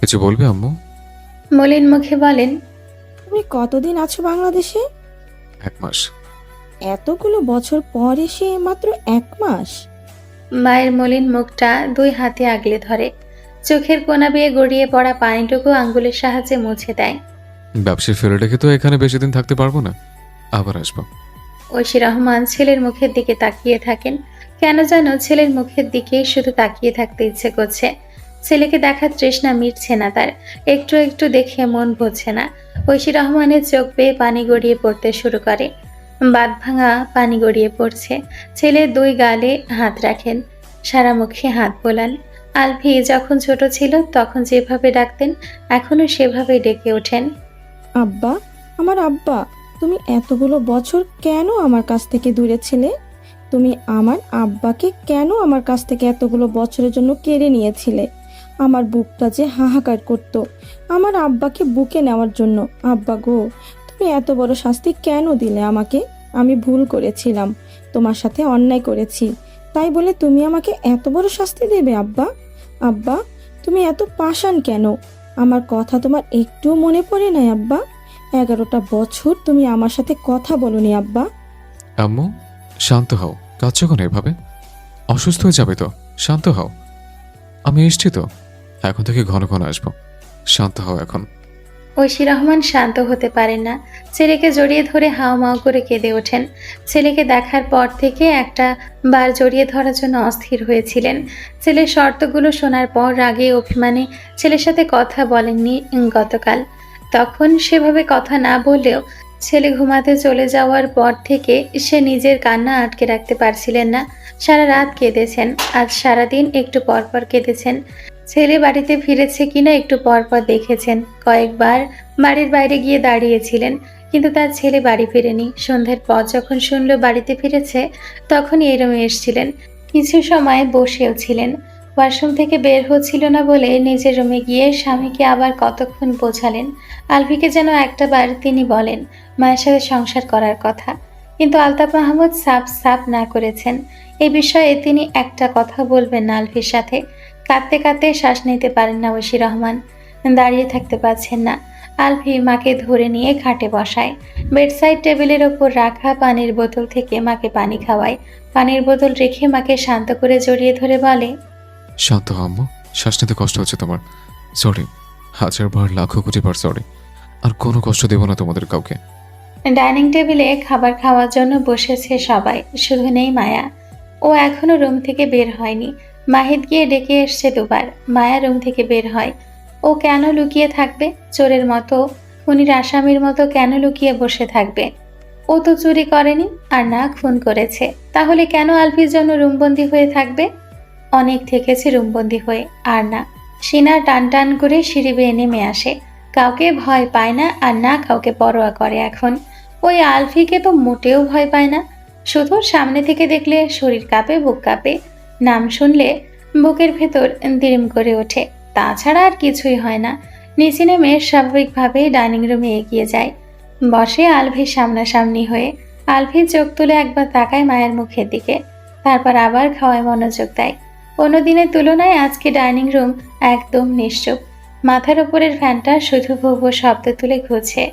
কিছু বলবে আম্মু? মলিন মুখে বলেন, তুমি কতদিন আছো বাংলাদেশে? 1 মাস। এতগুলো বছর পর এসে মাত্র 1 মাস? মায়ের মলিন মুখটা 2 হাতে আগলে ধরে। চোখের কোনা বেয়ে গড়িয়ে পড়া পানিটুকু আঙ্গুলের সাহায্যে মুছে দেয়। ব্যবসায় ফেলে রেখে তো এখানে বেশি দিন থাকতে পারবো না, আবার আসবো। ঐশী রহমান ছেলের মুখের দিকে তাকিয়ে থাকেন। কেন যেন ছেলের মুখের দিকেই শুধু তাকিয়ে থাকতে ইচ্ছে করছে। ছেলেকে দেখার তৃষ্ণা মিটছে না তার। একটু একটু দেখে মন ভরছে না। ঐশী রহমানের চোখ বেয়ে পানি গড়িয়ে পড়তে শুরু করে। বাঁধ ভাঙা পানি গড়িয়ে পড়ছে। ছেলে 2 গালে হাত রাখেন, সারা মুখে হাত বোলান। আলভি যখন ছোট ছিল তখন যেভাবে ডাকতেন এখনো সেভাবেই ডেকে ওঠেন। আব্বা, আমার আব্বা, তুমি এতগুলো বছর কেন আমার কাছ থেকে দূরে ছিলে? তুমি আমার আব্বাকে কেন আমার কাছ থেকে এতগুলো বছরের জন্য কেড়ে নিয়েছিলে? আমার বুকটা যে হাহাকার করতো আমার আব্বাকে বুকে নেওয়ার জন্য। আব্বা গো, তুমি এত বড় শাস্তি কেন দিলে আমাকে? আমি ভুল করেছিলাম, তোমার সাথে অন্যায় করেছি, তাই বলে তুমি আমাকে এত বড় শাস্তি দেবে আব্বা? আব্বা, তুমি এত পাষাণ কেন? আমার কথা তোমার একটুও মনে পড়ে নাই আব্বা? 11টা বছর তুমি আমার সাথে কথা বলনি আব্বা। আম্মু, শান্ত হও। কাঁদছো কেন এভাবে? অসুস্থ হয়ে যাবে তো, শান্ত হও। আমি এসছি তো, এখন থেকে ঘন ঘন আসবো। শান্ত হও এখন। ঐশী রহমান শান্ত হতে পারেন না। ছেলেকে জড়িয়ে ধরে হাউমাউ করে কেঁদে ওঠেন। ছেলেকে দেখার পর থেকে একটা বার জড়িয়ে ধরার জন্য অস্থির হয়েছিলেন। ছেলের শর্তগুলো শোনার পর রাগে অভিমানে ছেলের সাথে কথা বলেননি গতকাল। তখন সেভাবে কথা না বললেও ছেলে ঘুমাতে চলে যাওয়ার পর থেকে সে নিজের কান্না আটকে রাখতে পারছিলেন না। সারা রাত কেঁদেছেন, আজ সারাদিন একটু পর পর কেঁদেছেন। ছেলে বাড়িতে ফিরেছে কিনা একটু পর পর দেখেছেন। কয়েকবার বাড়ির বাইরে গিয়ে দাঁড়িয়েছিলেন, কিন্তু তার ছেলে বাড়ি ফিরেনি। সন্ধ্যার পর যখন শুনল বাড়িতে ফিরেছে তখনই এই রুমে এসেছিলেন। কিছু সময় বসেও ছিলেন। ওয়াশরুম থেকে বের হচ্ছিল না বলে নিজের রুমে গিয়ে স্বামীকে আবার কতক্ষণ বোঝালেন। আলভিকে যেন একটাবার তিনি বলেন মায়ের সাথে সংসার করার কথা, কিন্তু আলতাফ মাহমুদ সাফ সাফ না করেছেন। এই বিষয়ে তিনি একটা কথা বলবেন না আলভির সাথে। কাঁদতে কাঁদতে শ্বাস নিতে পারেন না ঐশী রহমান। দাঁড়িয়ে থাকতে পারছেন না। আলভি মাকে ধরে নিয়ে খাটে বসায়। বেডসাইড টেবিলের ওপর রাখা পানির বোতল থেকে মাকে পানি খাওয়ায়। পানির বোতল রেখে মাকে শান্ত করে জড়িয়ে ধরে বলে, শান্ত হও আম্মু, শ্বাস নিতে কষ্ট হচ্ছে তোমার। সরি, 1000 বার লাখো কোটি বার সরি। আর কোনো কষ্ট দেব না তোমাদের কাউকে। ডাইনিং টেবিলে খাবার খাওয়ার জন্য বসেছে সবাই, শুধু নেই মায়া। ও এখনো রুম থেকে বের হয়নি। মাহিদ গিয়ে ডেকে এসছে 2 বার। মায়া রুম থেকে বের হয়। ও কেন লুকিয়ে থাকবে? চোরের মতো, খুনির আসামির মতো কেন লুকিয়ে বসে থাকবে? ও তো চুরি করেনি, আর না খুন করেছে। তাহলে কেন আলভির জন্য রুমবন্দি হয়ে থাকবে? অনেক থেকেছে রুমবন্দি হয়ে, আর না। সিনা টান টান করে সিঁড়ি বেয়ে নেমে আসে। কাউকে ভয় পায় না, আর না কাউকে পরোয়া করে এখন। ওই আলফিকে তো মোটেও ভয় পায় না। শুধু সামনে থেকে দেখলে শরীর কাঁপে, বুক কাঁপে। নাম শুনলে বুকের ভেতর দিরিম করে ওঠে। তাছাড়া আর কিছুই হয় না। নিচে নেমে স্বাভাবিকভাবেই ডাইনিং রুমে এগিয়ে যায়। বসে আলভির সামনাসামনি হয়ে। আলভি চোখ তুলে একবার তাকায় মায়ের মুখের দিকে, তারপর আবার খাওয়ায় মনোযোগ দেয়। অন্য দিনের তুলনায় আজকে ডাইনিং রুম একদম নিশ্চুপ। মাথার উপরের ফ্যানটা শুধু ভো ভো শব্দ তুলে ঘুরছে।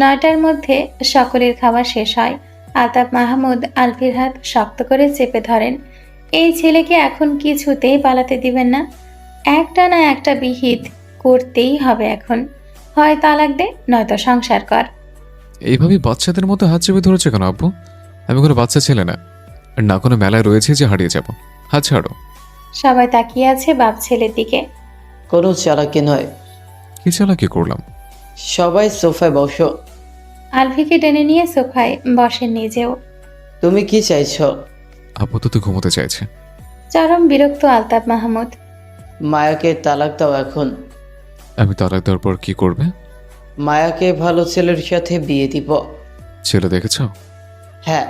9টার মধ্যে সকলের খাওয়া শেষ হয়। আলতাফ মাহমুদ আলফির হাত শক্ত করে চেপে ধরেন। এই ছেলেকে এখন কিছুতেই পালাতে দিবেন না। একটা না একটা বিহিত করতেই হবে এখন। হয় তালাক দে, নয়তো সংসার কর। এইভাবে বাচ্চাদের মতো হাত চেপে ধরেছে কেন আব্বু? আমি কোনো বাচ্চা ছেলে না, আর না কোনো মেলায় রয়েছে যে হারিয়ে যাব। হাত ছাড়ো। সবাই তাকিয়ে আছে বাপ ছেলের দিকে। কোনো চালাকি নয়। কি চালাকি করলাম? সবাই সোফায় বসো। আলভিকে টেনে নিয়ে সোফায় বসেন নিজেও। তুমি কি চাইছো? আপাতত ঘুমোতে চাইছে। চরম বিরক্ত আলতাফ মাহমুদ। মায়াকে তালাক দাও এখন। আমি তালাক দেওয়ার পর কি করবে? মায়াকে ভালো ছেলের সাথে বিয়ে দিব। ছেলে দেখেছ? হ্যাঁ।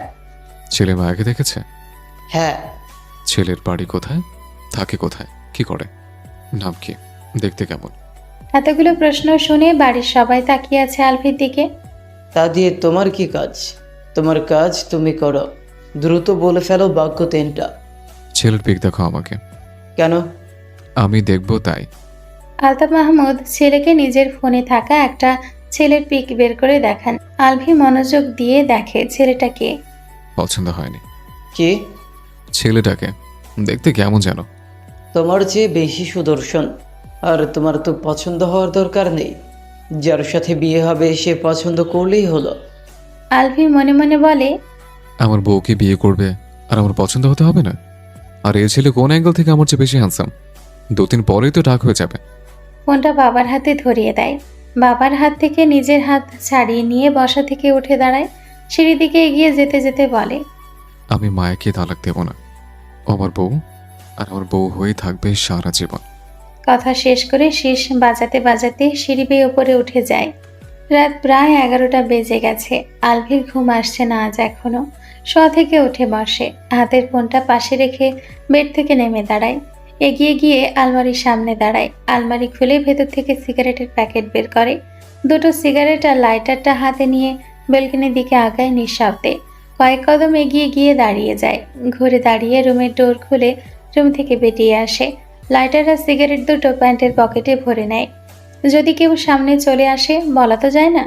ছেলে মায়াকে দেখেছে? হ্যাঁ। ছেলের বাড়ি কোথায়, থাকে কোথায়, কি করে, নাম কি, দেখতে কেমন? এতগুলো প্রশ্ন শুনে বাড়ির সবাই তাকিয়ে আছে আলভির দিকে। তা দিয়ে তোমার কি কাজ? তোমার কাজ তুমি করো। দ্রুত বলে ফেলো বাক্য 3টা। ছেলের পিক দেখো আমাকে। কেন? আমি দেখবো তাই। আলতাফ মাহমুদ ছেলেকে নিজের ফোনে থাকা একটা ছেলের পিক বের করে দেখান। আলভি মনোযোগ দিয়ে দেখে ছেলেটাকে। পছন্দ হয়নি। কি? ছেলেটাকে দেখতে কেমন যেন। তোমার চেয়ে বেশি সুদর্শন। আর তোমার তো পছন্দ হওয়ার দরকার নেই, যার সাথে বিয়ে হবে সে পছন্দ করলেই হলো। আলভি মনে মনে বলে, আমার বউকে বিয়ে করবে আর আমার পছন্দ হতে হবে না? আর এই ছেলে কোন অ্যাঙ্গেল থেকে আমার চেয়ে বেশি হ্যান্ডসাম? 2-3 পরেই তো ডাক হয়ে যাবে। ফোনটা বাবার হাতে ধরিয়ে দেয়। বাবার হাত থেকে নিজের হাত ছাড়িয়ে নিয়ে বসা থেকে উঠে দাঁড়ায়। সিঁড়ির দিকে এগিয়ে যেতে যেতে বলে, আমি মায়াকে তালাক দেব না। ও আমার বউ, আর আমার বউ হয়ে থাকবে সারা জীবন। কথা শেষ করে শীষ বাজাতে বাজাতে সিঁড়ি বেয়ে উপরে উঠে যায়। রাত প্রায় 11টা বেজে গেছে। আলভির ঘুম আসছে না আজ এখনো। শোয়া থেকে উঠে বসে, হাতের ফোনটা পাশে রেখে বেড থেকে নেমে দাঁড়ায়। এগিয়ে গিয়ে আলমারির সামনে দাঁড়ায়। আলমারি খুলে ভেতর থেকে সিগারেটের প্যাকেট বের করে। দুটো সিগারেট আর লাইটারটা হাতে নিয়ে বেলকনির দিকে আগায় নিঃশব্দে। কয়েক কদম এগিয়ে গিয়ে দাঁড়িয়ে যায়। ঘুরে দাঁড়িয়ে রুমের ডোর খুলে রুম থেকে বেরিয়ে আসে। লাইটার আর সিগারেট দুটো প্যান্টের পকেটে ভরে নেয়। যদি কেউ সামনে চলে আসে বলা তো যায় না।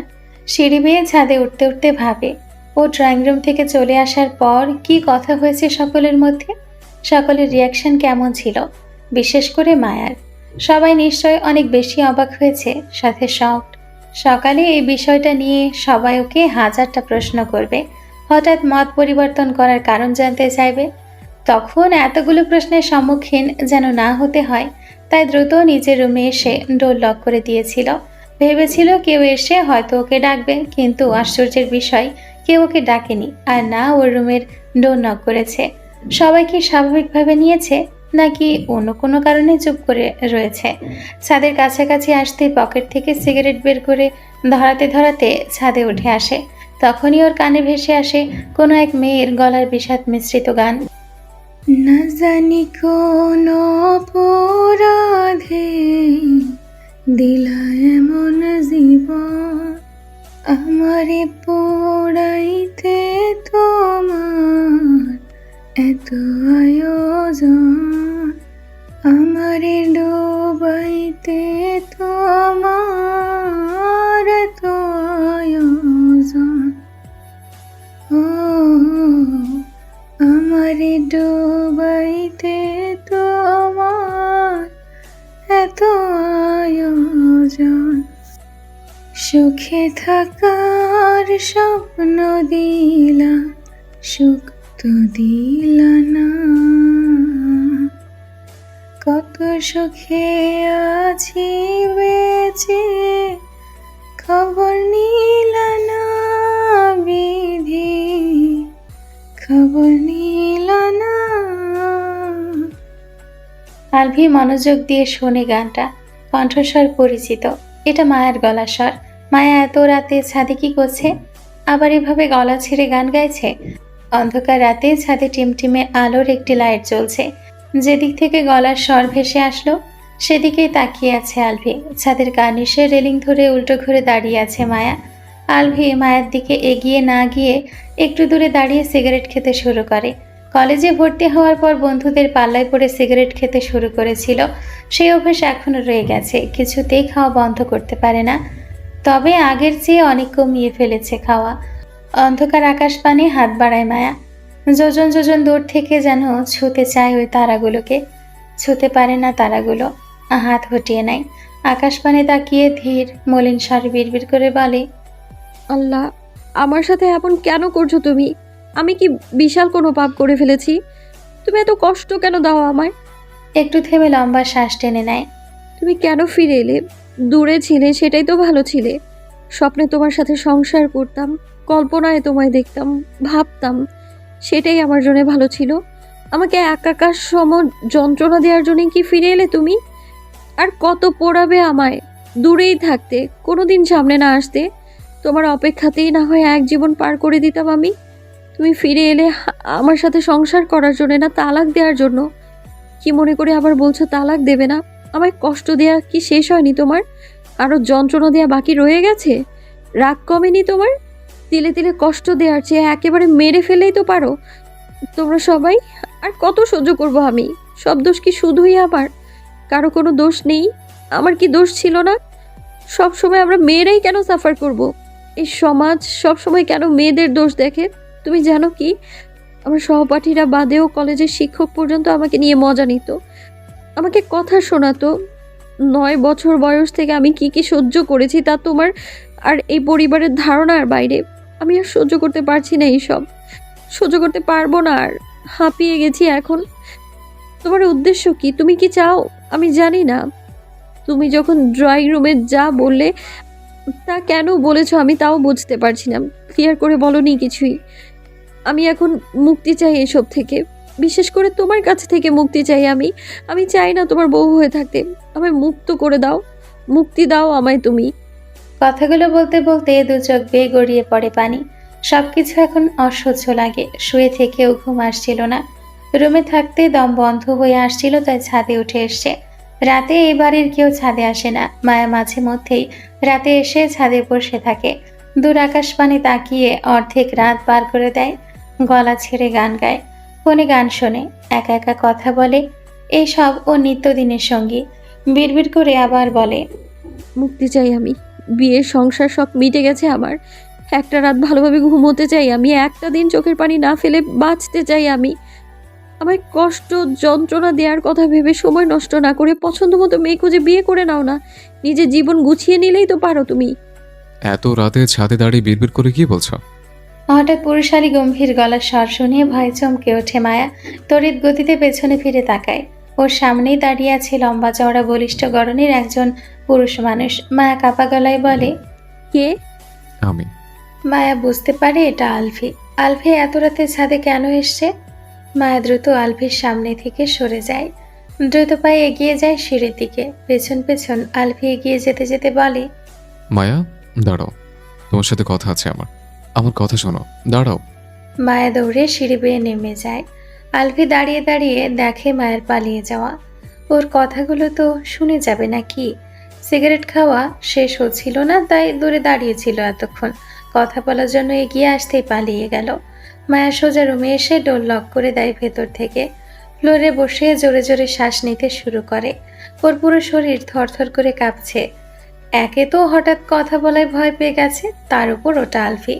সিঁড়ি বেয়ে ছাদে উঠতে উঠতে ভাবে, ও ড্রয়িং রুম থেকে চলে আসার পর কি কথা হয়েছে সকলের মধ্যে, সকলের রিয়াকশন কেমন ছিল, বিশেষ করে মায়ার। সবাই নিশ্চয় অনেক বেশি অবাক হয়েছে, সাথে শকড। সকালে এই বিষয়টা নিয়ে সবাই ওকে হাজারটা প্রশ্ন করবে। হঠাৎ মত পরিবর্তন করার কারণ জানতে চাইবে। তখন এতগুলো প্রশ্নের সম্মুখীন যেন না হতে হয়, তাই দ্রুত নিজের রুমে এসে ডোর লক করে দিয়েছিল। ভেবেছিল কেউ এসে হয়তো ওকে ডাকবে, কিন্তু আশ্চর্যের বিষয় কেউ ওকে ডাকেনি, আর না ওর রুমের ডোর নক করেছে। সবাই কি স্বাভাবিকভাবে নিয়েছে, নাকি অন্য কোনো কারণে চুপ করে রয়েছে? ছাদের কাছাকাছি আসতে পকেট থেকে সিগারেট বের করে ধরাতে ধরাতে ছাদে উঠে আসে। তখনই ওর কানে ভেসে আসে কোনো এক মেয়ের গলার বিষাদ মিশ্রিত গান। না জানি কোন অপরাধে দিলা এমন জীবন, আমারে পোড়াইতে তোমার এত আয়োজন, আমারে ডুবাইতে তোমার এত আয়োজন, ও আমারে ডুবাইতে তোমার এত আয়োজন, সুখে থাকার স্বপ্ন দিলা, সুখ তো দিলা না, কত সুখে আছি বেঁচে, খবর নিলা না বিধি, খবর নিলা না। আলভি মনোযোগ দিয়ে শোনে গানটা। কণ্ঠস্বর পরিচিত, এটা মায়ার গলা স্বর। মায়া এত রাতে ছাদে কি করছে? আবার এভাবে গলা ছেড়ে গান গাইছে। অন্ধকার রাতে ছাদে টিমটিমে আলোর একটি লাইট জ্বলছে। যেদিক থেকে গলার স্বর ভেসে আসলো সেদিকেই তাকিয়ে আছে আলভি। ছাদের কার্নিশে রেলিং ধরে উল্টো ঘুরে দাঁড়িয়ে আছে মায়া। আলভি মায়ের দিকে এগিয়ে না গিয়ে একটু দূরে দাঁড়িয়ে সিগারেট খেতে শুরু করে। কলেজে ভর্তি হওয়ার পর বন্ধুদের পাল্লায় পড়ে সিগারেট খেতে শুরু করেছিল। সেই অভ্যাস এখনো রয়ে গেছে, কিছুতেই খাওয়া বন্ধ করতে পারে না। তবে আগের চেয়ে অনেক কমিয়ে ফেলেছে খাওয়া। অন্ধকার আকাশ পানে হাত বাড়ায় মায়া। যোজন যোজন দূর থেকে যেন ছুঁতে চায় ওই তারাগুলোকে, ছুঁতে পারে না তারাগুলো। হাত হটিয়ে নেয়। আকাশ পানে তাকিয়ে ধীর মলিন স্বরে বিড়বিড় করে বলে, আল্লাহ, আমার সাথে এমন কেন করছো তুমি? আমি কি বিশাল কোনো পাপ করে ফেলেছি? তুমি এত কষ্ট কেন দাও আমায়? একটু থেমে লম্বা শ্বাস টেনে নেয়। তুমি কেন ফিরে এলে? দূরে ছিলে সেটাই তো ভালো ছিলে। স্বপ্নে তোমার সাথে সংসার করতাম, কল্পনায় তোমায় দেখতাম, ভাবতাম, সেটাই আমার জন্য ভালো ছিল। আমাকে একাকার সম যন্ত্রণা দেওয়ার জন্য কি ফিরে এলে তুমি? আর কত পোড়াবে আমায় দূরেই থাকতে, কোনোদিন সামনে না আসতে? তোমার অপেক্ষাতেই না হয় এক জীবন পার করে দিতাম আমি। তুমি ফিরে এলে আমার সাথে সংসার করার জন্য, না তালাক দেওয়ার জন্য। কি মনে করে আবার বলছো তালাক দেবে না? আমায় কষ্ট দেয়া কি শেষ হয়নি তোমার? আরো যন্ত্রণা দেয়া বাকি রয়ে গেছে? রাগ কমেনি তোমার? তিলে তিলে কষ্ট দেওয়ার চেয়ে একেবারে মেরে ফেলেই তো পারো তোমরা সবাই। আর কত সহ্য করবো আমি? সব দোষ কি শুধুই আমার? কারো কোনো দোষ নেই? আমার কি দোষ ছিল না? সব সময় আমরা মেয়েরাই কেন সাফার করব? এই সমাজ সব সময় কেন মেয়েদের দোষ দেখে? তুমি জানো কি, আমার সহপাঠীরা বাদেও কলেজের শিক্ষক পর্যন্ত আমাকে নিয়ে মজা নিত, আমাকে কথা শোনাতো। 9 বছর বয়স থেকে আমি কি কি সহ্য করেছি তা তোমার আর এই পরিবারের ধারণার বাইরে। আমি আর সহ্য করতে পারছি না, এইসব সহ্য করতে পারবো না আর। হাঁপিয়ে গেছি এখন। তোমার উদ্দেশ্য কি? তুমি কি চাও? আমি জানি না। তুমি যখন ড্রয়িং রুমে যা বললে তা কেন বলেছো আমি তাও বুঝতে পারছি না। ক্লিয়ার করে বলোনি কিছুই। আমি এখন মুক্তি চাই এসব থেকে, বিশেষ করে তোমার কাছ থেকে মুক্তি চাই আমি। আমি চাই না তোমার বউ হয়ে থাকতে। আমায় মুক্ত করে দাও, মুক্তি দাও আমায় তুমি। কথাগুলো বলতে বলতে দু চোখ বেয়ে গড়িয়ে পড়ে পানি। সবকিছু এখন অসহ্য লাগে। শুয়ে থেকেও ঘুম আসছিল না। রুমে থাকতে দম বন্ধ হয়ে আসছিল, তাই ছাদে উঠে এসছে। রাতে এই বাড়ির কেউ ছাদে আসে না। মায়া মাঝে মধ্যেই রাতে এসে ছাদে বসে থাকে। দূর আকাশপানে তাকিয়ে অর্ধেক রাত পার করে দেয়। গলা ছেড়ে গান গায়, ফোনে গান শোনে, একা একা কথা বলে। এইসব ও নিত্যদিনের সঙ্গী। বিড়বিড় করে আবার বলে, মুক্তি চাই আমি। বিয়ের সংসার সব মিটে গেছে আমার। একটা রাত ভালোভাবে ঘুমোতে চাই আমি। একটা দিন চোখের পানি না ফেলে বাঁচতে চাই আমি। আমায় কষ্ট যন্ত্রণা দেওয়ার কথা ভেবে সময় নষ্ট না করে পছন্দ মতো মেয়ে খুঁজে বিয়ে করে নাও না। নিজের জীবন গুছিয়ে নিলেই তো পারো তুমি। এত রাতে ছাদে দাঁড়িয়ে বিড়বিড় করে কি বলছো? হঠাৎ পুরুষালী গম্ভীর গলার স্বর শুনিয়ে ভয় চমকে ওঠে মায়া। তড়িৎ গতিতে পেছনে ফিরে তাকায়। ওর সামনেই দাঁড়িয়ে আছে লম্বা চওড়া বলিষ্ঠ গড়নের একজন পুরুষ মানুষ। মায়া কাপা গলায় বলে, কে? আমি। মায়া বুঝতে পারে এটা আলফি। আলফি এত রাতে ছাদে কেন এসছে? মায়া দ্রুত আলফির সামনে থেকে সরে যায়। দ্রুত পায়ে এগিয়ে যায় সিঁড়ির দিকে। পেছন পেছন আলফি এগিয়ে যেতে যেতে বলে, মায়া, দাঁড়াও, তোমার সাথে কথা আছে আমার। আমার কথা শোনো, দাঁড়াও। মায়া দৌড়ে সিঁড়ি বেয়ে নেমে যায়। আলফি দাঁড়িয়ে দাঁড়িয়ে দেখে মায়ের পালিয়ে যাওয়া। ওর কথাগুলো তো শুনে যাবে নাকি? সিগারেট খাওয়া শেষ হচ্ছিল না, তাই দূরে দাঁড়িয়েছিল এতক্ষণ। কথা বলার জন্য এগিয়ে আসতেই পালিয়ে গেল। মায়া সোজা রুমে এসে ডোর লক করে দেয় ভেতর থেকে। ফ্লোরে বসে জোরে জোরে শ্বাস নিতে শুরু করে। ওর পুরো শরীর থরথর করে কাঁপছে। একে তো হঠাৎ কথা বলায় ভয় পেয়ে গেছে, তার উপর ওটা আলফি।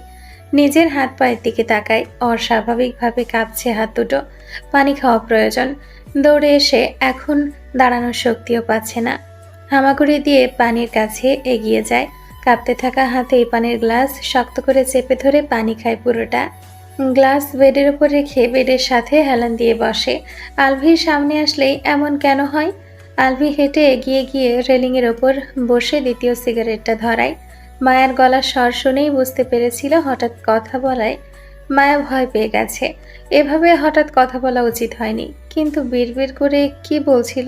নিজের হাত পায়ের দিকে তাকায়। অস্বাভাবিকভাবে কাঁপছে হাত দুটো। পানি খাওয়া প্রয়োজন। দৌড়ে এসে এখন দাঁড়ানোর শক্তিও পাচ্ছে না। হামাগুড়ি দিয়ে পানির কাছে এগিয়ে যায়। কাঁপতে থাকা হাতে পানির গ্লাস শক্ত করে চেপে ধরে পানি খায় পুরোটা। গ্লাস বেডের উপর রেখে বেডের সাথে হেলান দিয়ে বসে। আলভির সামনে আসলেই এমন কেন হয়? আলভি হেঁটে এগিয়ে গিয়ে রেলিংয়ের ওপর বসে দ্বিতীয় সিগারেটটা ধরায়। মায়ার গলার স্বর শুনেই বুঝতে পেরেছিল হঠাৎ কথা বলায় মায়া ভয় পেয়ে গেছে। এভাবে হঠাৎ কথা বলা উচিত হয়নি, কিন্তু বিড়বিড় করে কি বলছিল?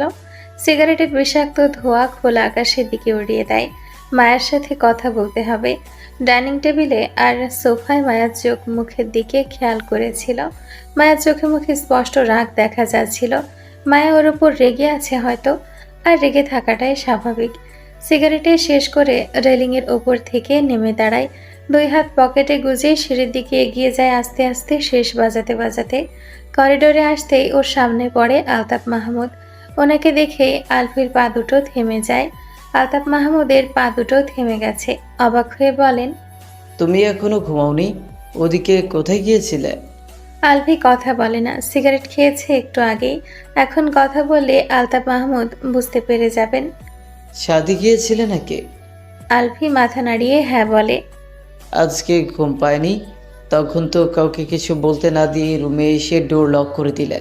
সিগারেটের বিষাক্ত ধোঁয়া খোলা আকাশের দিকে উড়িয়ে দেয়। মায়ের সাথে কথা বলতে হবে। ডাইনিং টেবিলে আর সোফায় মায়ার চোখ মুখের দিকে খেয়াল করেছিল। মায়ার চোখে মুখে স্পষ্ট রাগ দেখা যাচ্ছিল। মায়া ওর ওপর রেগে আছে হয়তো, আর রেগে থাকাটাই স্বাভাবিক। সিগারেটে শেষ করে রেলিংয়ের ওপর থেকে নেমে দাঁড়ায়। দুই হাত পকেটে গুজে সিঁড়ির দিকে এগিয়ে যায় আস্তে আস্তে, শেষ বাজাতে বাজাতে। করিডোরে আসতেই ওর সামনে পড়ে আলতাফ মাহমুদ। ওনাকে দেখে আলফির পা দুটো থেমে যায়। আলতাফ মাহমুদের পা দুটো থেমে গেছে। অবাক হয়ে বলেন, তুমি এখনো ঘুমাওনি? ওদিকে কোথায় গিয়েছিলে? আলফি কথা বলে না। সিগারেট খেয়েছে একটু আগেই। এখন কথা বললে আলতাফ মাহমুদ বুঝতে পেরে যাবেন। ছাদে গিয়েছিলে নাকি? আলফি মাথা নাড়িয়ে হ্যাঁ বলে। আজকে ঘুম পায়নি? তখন তো কাউকে কিছু বলতে না দিয়ে রুমে এসে ডোর লক করে দিলে।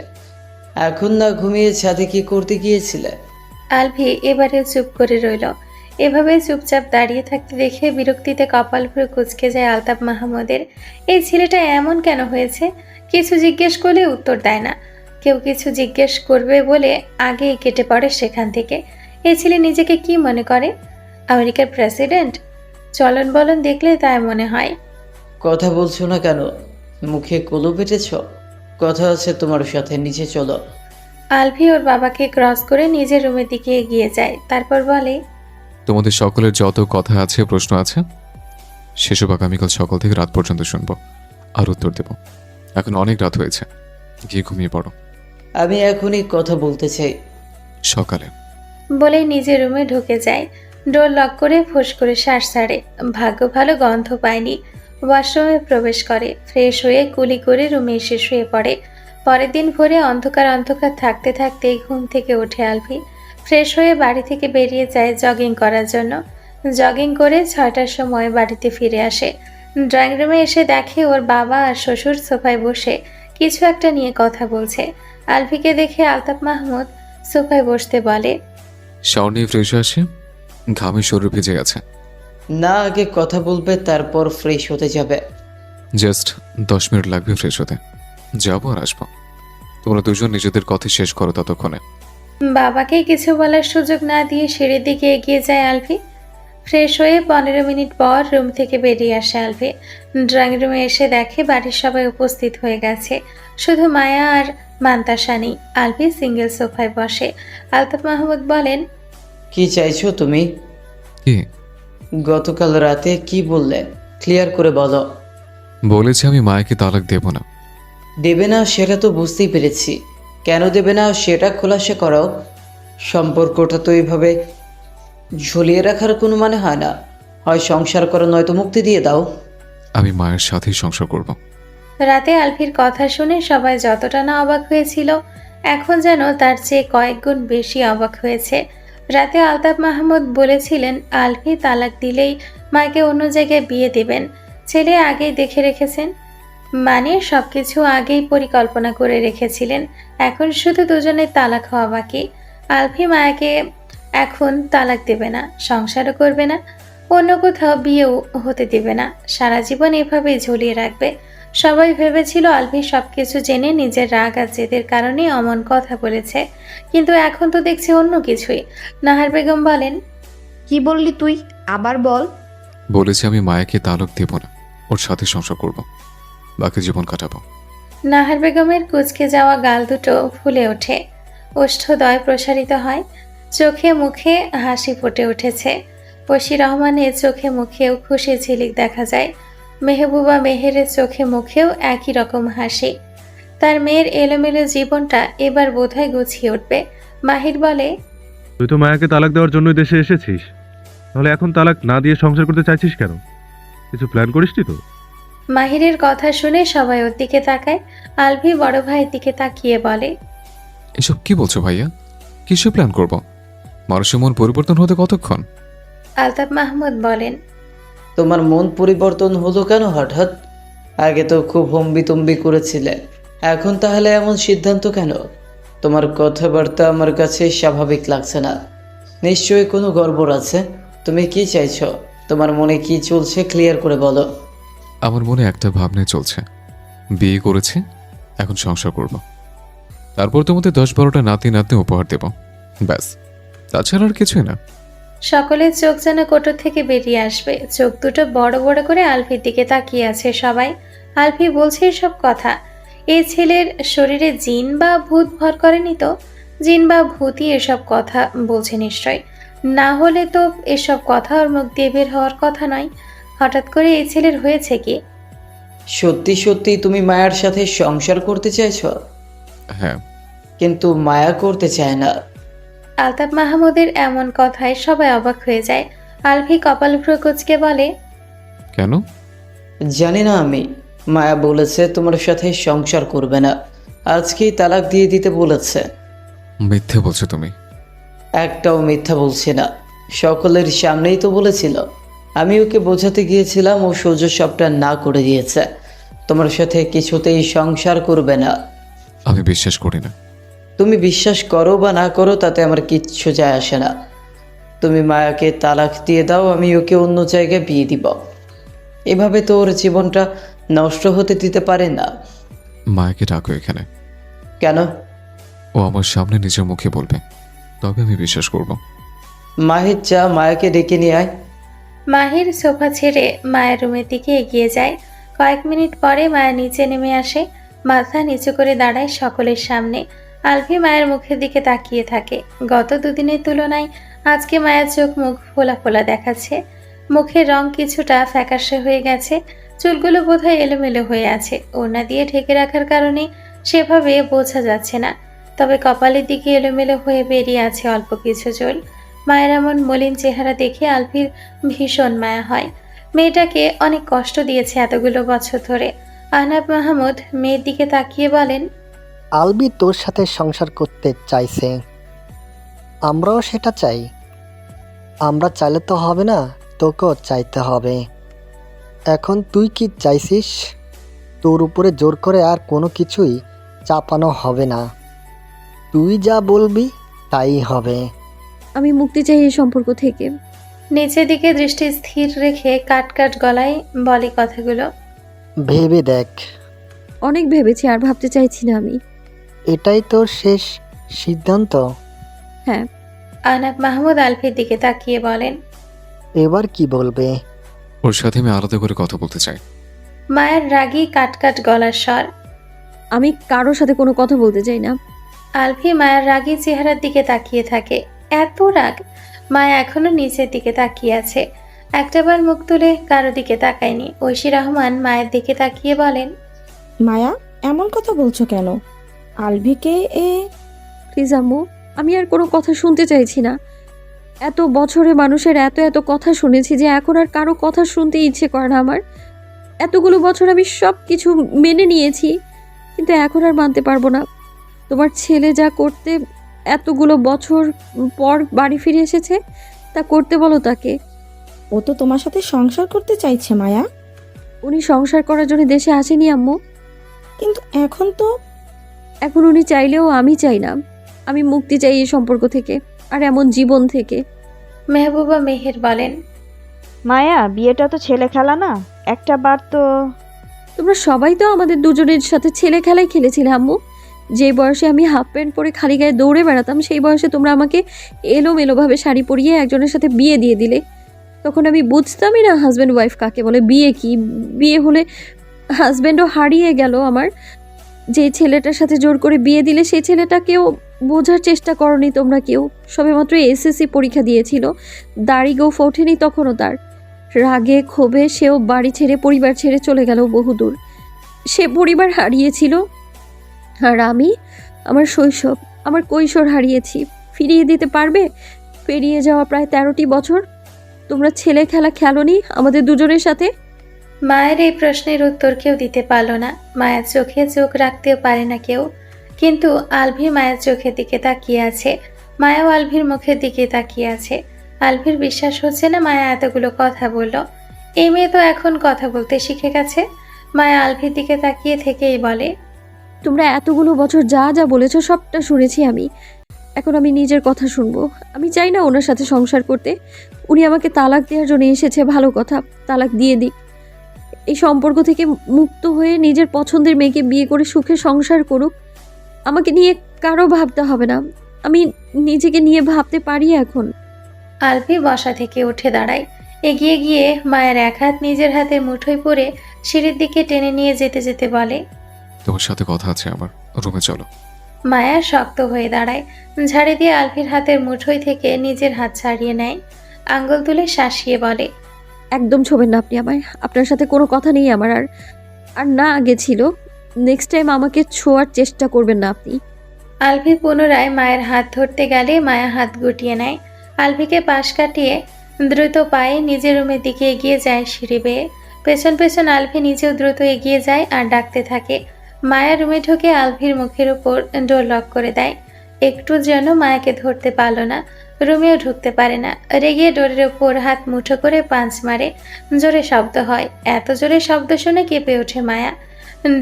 এখন না ঘুমিয়ে ছাদে কি করতে গিয়েছিলে? আলভি এবারে চুপ করে রইল। এভাবে চুপচাপ দাঁড়িয়ে থাকতে দেখে বিরক্তিতে কপাল ভরে কুঁচকে যায় আলতাফ মাহমুদের। এই ছেলেটা এমন কেন হয়েছে? কিছু জিজ্ঞেস করলে উত্তর দেয় না। কেউ কিছু জিজ্ঞেস করবে বলে আগেই কেটে পড়ে সেখান থেকে। এই ছেলে নিজেকে কি মনে করে? আমেরিকার প্রেসিডেন্ট? চলন বলন দেখলে তাই মনে হয়। কথা বলছো না কেন? মুখে কলু পেটেছ? কথা আছে তোমার সাথে, নিচে চলো। আলভি ওর বাবাকে ক্রস করে নিজের রুমের দিকে এগিয়ে যায়। তারপর বলে, তোমাদের সকলের যত কথা আছে, প্রশ্ন আছে, সেসব আগামীকাল সকাল থেকে রাত পর্যন্ত শুনবো আর উত্তর দেব। এখন অনেক রাত হয়েছে, গিয়ে ঘুমিয়ে পড়ো। আমি এখনই কথা বলতে চাই। সকালে। বলেই নিজের রুমে ঢুকে যায়। ডোর লক করে ফোঁস করে শ্বাস ছাড়ে। ভাগ্য ভালো গন্ধ পায়নি। ওয়াশরুমে প্রবেশ করে, ফ্রেশ হয়ে কুলি করে রুমে এসে শুয়ে পড়ে। পরের দিন ভোরে অন্ধকার অন্ধকার থাকতে থাকতেই ঘুম থেকে ওঠে আলভি। ফ্রেশ হয়ে বাড়ি থেকে বেরিয়ে যায় জগিং করার জন্য। জগিং করে 6টার সময় বাড়িতে ফিরে আসে। ড্রয়িং রুমে এসে দেখে ওর বাবা আর শ্বশুর সোফায় বসে কিছু একটা নিয়ে কথা বলছে। আলভিকে দেখে আলতাফ মাহমুদ সোফায় বসতে বলে, শাওয়ার নিয়ে ফ্রেশ হয়ে আসে, ঘামে শরীর ভিজে গেছে। না, আগে কথা বলবে, তারপর ফ্রেশ হতে যাবে। জাস্ট 10 মিনিট লাগবে ফ্রেশ হতে। যাবো আর আসবো। তোমরা দুজন নিজেদের কথা শেষ করো ততক্ষণে। বাবাকে কিছু বলার সুযোগ না দিয়ে সিঁড়ির দিকে এগিয়ে যায় আলভি। ফ্রেশ হয়ে 15 মিনিট পর রুম থেকে বেরিয়ে আসে আলভি। ড্রয়িং রুমে এসে দেখে বাড়ির সবাই উপস্থিত হয়ে গেছে, শুধু মায়া আর মান্তাসা নেই। আলভি সিঙ্গেল সোফায় বসে। আলতাফ মাহমুদ বলেন, কি চাইছো তুমি? কি? গতকাল রাতে কি বললে? ক্লিয়ার করে বলো। বলেছি আমি মায়াকে তালাক দেব না। দেবে না সেটা তো বুঝতেই পেরেছি, কেন দেবে না সেটা খোলাসা করো। সম্পর্কটা তো এইভাবে ঝুলিয়ে রাখার কোনো মানে হয় না। হয় সংসার করো, নয়তো মুক্তি দিয়ে দাও। আমি মায়ের সাথেই সংসার করব। রাতে আলভির কথা শুনে সবাই যতটা না অবাক হয়েছিল, এখন যেন তার চেয়ে কয়েক গুণ বেশি অবাক হয়েছে। রাতে আলতাফ মাহমুদ বলেছিলেন আলভি তালাক দিলেই মাকে অন্য জায়গায় বিয়ে দেবেন। ছেলে আগেই দেখে রেখেছেন, মানে সবকিছু আগেই পরিকল্পনা করে রেখেছিলেন। এখন শুধু দুজনের তালাক হওয়া বাকি। আলভি মায়াকে এখন তালাক দেবে না, সংসারও করবে না, অন্য কোথাও বিয়েও হতে দেবে না। সারা জীবন এভাবেই ঝুলিয়ে রাখবে। সবাই ভেবেছিল আলভি সবকিছু জেনে নিজের রাগ আর জেদের কারণে অমন কথা বলেছে, কিন্তু এখন তো দেখছি অন্য কিছুই। নাহার বেগম বলেন, কি বললি তুই? আবার বল। বলেছি আমি মায়াকে তালাক দেব না, ওর সাথে সংসার করব, বাকি জীবন কাটাবো। নাহার বেগমের কুঁচকে যাওয়া গাল দুটো ফুলে ওঠে, ওষ্ঠদয় প্রসারিত হয়, চোখে মুখে হাসি ফুটে উঠেছে। বশি রহমানের চোখে মুখেও খুশি ঝিলিক দেখা যায়। মেহবুবা মেহেরের চোখে মুখেও একই রকম হাসি। তার মেয়ের এলোমেলো জীবনটা এবার বোধহয় গুছিয়ে উঠবে। মাহির বলে, তুই তো মায়াকে তালাক দেওয়ার জন্যই দেশে এসেছিস, তাহলে এখন তালাক না দিয়ে সংসার করতে চাইছিস কেন? কিছু প্ল্যান করিসনি তো? মাহিরের কথা শুনে সবাই ওর দিকে তাকায়। আলভি বড় ভাইয়ের দিকে তাকিয়ে বলে, এসব কি বলছো ভাইয়া? কিসে প্ল্যান করব? মানুষের মন পরিবর্তন হতে কতক্ষণ? আলতাফ মাহমুদ বলেন, তোমার মন পরিবর্তন হলো কেন হঠাৎ? আগে তো খুব হম্বিতম্বি করেছিলে, এখন তাহলে এমন সিদ্ধান্ত কেন? তোমার কথাবার্তা আমার কাছে স্বাভাবিক লাগছে না। নিশ্চয়ই কোনো গড়বড় আছে। তুমি কি চাইছো? তোমার মনে কি চলছে ক্লিয়ার করে বলো। আমার মনে একটা ভাবনায় চলছে, বিয়ে করেছি, এখন সংসার করব, তারপর তোমাদের 10-12টা নাতি নাতনি উপহার দেব, ব্যাস। তাছাড়া আর কিছুই না। সকলের চোখ যেন কোটর থেকে বেরিয়ে আসবে। চোখ দুটো বড় বড় করে আলফির দিকে তাকিয়ে আছে সবাই। আলফি বলছে এসব কথা, এই ছেলের শরীরে জিন বা ভূত ভর করেনি তো? জিন বা ভূতই এসব কথা বলছে নিশ্চয়, না হলে তো এসব কথা ওর মুখ দিয়ে বের হওয়ার কথা নয়। হঠাৎ করে এই ছেলের হয়েছে কি? সত্যি সত্যি তুমি মায়ার সাথে সংসার করতে চাইছো? হ্যাঁ। কিন্তু মায়া করতে চায় না। আলতাফ মাহমুদের এমন কথায় সবাই অবাক হয়ে যায়। আলফি কপাল ভ্রু কুঁচকে বলে, কেন? জানি না আমি। মায়া বলেছে তোমার সাথে সংসার করবে না, আজকেই তালাক দিয়ে দিতে বলেছে। মিথ্যে বলছো তুমি। একটাও মিথ্যা বলছে না, সকলের সামনেই তো বলেছিল। আমি ওকে বোঝাতে গিয়েছিলাম, ও সোজা সবটা না করে দিয়েছে। তোমার সাথে কিছুতেই সংসার করবে না। আমি বিশ্বাস করি না। তুমি বিশ্বাস করো বা না করো তাতে আমার কিচ্ছু যায় আসে না। তুমি মায়াকে তালাক দিয়ে দাও, আমি ওকে অন্য জায়গায় বিয়ে দিব। এভাবে তো ওর জীবনটা নষ্ট হতে দিতে পারে না। মায়াকে ডাকো এখানে। কেন? ও আমার সামনে নিজের মুখে বলবে, তবে আমি বিশ্বাস করব। মাহির চা, মায়াকে ডেকে নিয়ে আয়। মাহির সোফা ছেড়ে মায়ের রুমের দিকে এগিয়ে যায়। কয়েক মিনিট পরে মায়া নিচে নেমে আসে, মাথা নিচু করে দাঁড়ায় সকলের সামনে। আলফি মায়ের মুখের দিকে তাকিয়ে থাকে। গত দুদিনের তুলনায় আজকে মায়ের চোখ মুখ ফোলা ফোলা দেখাচ্ছে। মুখের রং কিছুটা ফ্যাকাশে হয়ে গেছে, চুলগুলো বোধহয় এলোমেলো হয়ে আছে। ওড়না দিয়ে ঢেকে রাখার কারণে সেভাবে বোঝা যাচ্ছে না। তবে কপালের দিকে এলোমেলো হয়ে বেরিয়ে আছে অল্প কিছু চুল। মায়ের এমন মলিন চেহারা দেখে আলফির ভীষণ মায়া হয়। মেয়েটাকে অনেক কষ্ট দিয়েছে এতগুলো বছর ধরে। আহনাব মাহমুদ মেয়ের দিকে তাকিয়ে বলেন, আলবি তোর সাথে সংসার করতে চাইছে, আমরাও সেটা চাই। আমরা চাইলে তো হবে না, তোকেও চাইতে হবে। এখন তুই কি চাইছিস? তোর উপরে জোর করে আর কোনো কিছুই চাপানো হবে না। তুই যা বলবি তাই হবে। আমি মুক্তি চাই এই সম্পর্ক থেকে। নিচের দিকে দৃষ্টি স্থির রেখে কাট কাট গলায় বলে কথাগুলো। ভেবে দেখ, অনেক ভেবেছি, আর ভাবতে চাইছি না আমি। এটাই তোর শেষ সিদ্ধান্ত? হ্যাঁ। আহনাব মাহমুদ আলফির দিকে তাকিয়ে বলেন, এবার কি বলবে? ওর সাথে আমি আলাদা করে কথা বলতে চাই। মায়ের রাগী কাট কাট গলার স্বর। আমি কারোর সাথে কোনো কথা বলতে চাই না। আলফি মায়ের রাগী চেহারার দিকে তাকিয়ে থাকে। এত রাগ! মায়া এখনো নিচের দিকে তাকিয়ে আছে, একটাবার মুখ তুলে কারো দিকে তাকায়নি। ঐশী রহমান মায়ের দিকে তাকিয়ে বলেন, মায়া, এমন কথা বলছো কেন? আলভিকে প্লিজ আম্মু, আমি আর কোনো কথা শুনতে চাইছি না। এত বছরে মানুষের এত এত কথা শুনেছি যে এখন আর কারো কথা শুনতে ইচ্ছে করে না আমার। এতগুলো বছর আমি সব কিছু মেনে নিয়েছি, কিন্তু এখন আর মানতে পারবো না। তোমার ছেলে যা করতে এতগুলো বছর পর বাড়ি ফিরে এসেছে, তা করতে বলো তাকে। ও তো তোমার সাথে সংসার করতে চাইছে মায়া। উনি সংসার করার জন্য দেশে আসেনি আম্মু। কিন্তু এখন তো এখন উনি চাইলেও আমি চাই না। আমি মুক্তি চাই এই সম্পর্ক থেকে, আর এমন জীবন থেকে। মেহবুবা মেহের বলেন, মায়া, বিয়েটা তো ছেলে খেলা না, একটা বার তো। তোমরা সবাই তো আমাদের দুজনের সাথে ছেলে খেলাই খেলেছিলে আম্মু। যে বয়সে আমি হাফ প্যান্ট পরে খালি গায়ে দৌড়ে বেড়াতাম, সেই বয়সে তোমরা আমাকে এলোমেলোভাবে শাড়ি পরিয়ে একজনের সাথে বিয়ে দিয়ে দিলে। তখন আমি বুঝতামই না হাজব্যান্ড ওয়াইফ কাকে বলে, বিয়ে কি। বিয়ে হলে হাজব্যান্ডও হারিয়ে গেল আমার। যে ছেলেটার সাথে জোর করে বিয়ে দিলে সেই ছেলেটাকেও বোঝার চেষ্টা করনি তোমরা কেউ। সবেমাত্র এসএসসি পরীক্ষা দিয়েছিল, দাড়ি গোফ ওঠেনি তখনও তার। রাগে ক্ষোভে সেও বাড়ি ছেড়ে পরিবার ছেড়ে চলে গেল বহুদূর। সে পরিবার হারিয়েছিল, আর আমি আমার শৈশব, আমার কৈশোর হারিয়েছি। ফিরিয়ে দিতে পারবে পেরিয়ে যাওয়া প্রায় 13টি বছর? তোমরা ছেলে খেলা খেলোনি আমাদের দুজনের সাথে? মায়ের এই প্রশ্নের উত্তর কেউ দিতে পারল না। মায়ের চোখে চোখ রাখতেও পারে না কেউ। কিন্তু আলভি মায়ের চোখের দিকে তাকিয়ে আছে, মায়াও আলভির মুখের দিকে তাকিয়ে আছে। আলভির বিশ্বাস হচ্ছে না মায়া এতগুলো কথা বলল। এই মেয়ে তো এখন কথা বলতে শিখে গেছে। মায়া আলভির দিকে তাকিয়ে থেকেই বলে, তোমরা এতগুলো বছর যা যা বলেছো সবটা শুনেছি আমি। এখন আমি নিজের কথা শুনবো। আমি চাই না ওনার সাথে সংসার করতে। উনি আমাকে তালাক দেওয়ার জন্য এসেছে, ভালো কথা, তালাক দিয়ে দিক। এই সম্পর্ক থেকে মুক্ত হয়ে নিজের পছন্দের মেয়েকে বিয়ে করে সুখে সংসার করুক। আমাকে নিয়ে কারো ভাবতে হবে না, আমি নিজেকে নিয়ে ভাবতে পারি এখন। আলভি বসা থেকে উঠে দাঁড়ায়। এগিয়ে গিয়ে মায়ের এক হাত নিজের হাতের মুঠোয় পরে সিঁড়ির দিকে টেনে নিয়ে যেতে যেতে বলে, তোমার সাথে কথা আছে আমার, রুমে চলো। মায়া শক্ত হয়ে দাঁড়ায়। ঝাড়ি দিয়ে আলভির হাতের মুঠোয় থেকে নিজের হাত ছাড়িয়ে নেয়, আঙ্গুল তুলে শাসিয়ে বলে, একদম ছোবেন না আপনি আমায়। আপনার সাথে কোনো কথা নেই আমার, আর আর না আগে ছিল। নেক্সট টাইম আমাকে ছোঁয়ার চেষ্টা করবেন না আপনি। আলভি পুনরায় মায়ের হাত ধরতে গেলে মায়া হাত গুটিয়ে নেয়। আলভিকে পাশ কাটিয়ে দ্রুত পায়ে নিজের রুমের দিকে এগিয়ে যায় সিঁড়ি বেয়ে। পেছন পেছন আলভি নিজেও দ্রুত এগিয়ে যায় আর ডাকতে থাকে। মায়া রুমে ঢুকে আলভির মুখের উপর ডোর লক করে দেয়। একটু যেন মায়াকে ধরতে পারল না, রুমেও ঢুকতে পারে না। রেগে ডোরের উপর হাত মুঠো করে পাঁচ মারে। জোরে শব্দ হয়, এত জোরে শব্দ শুনে কেঁপে ওঠে মায়া।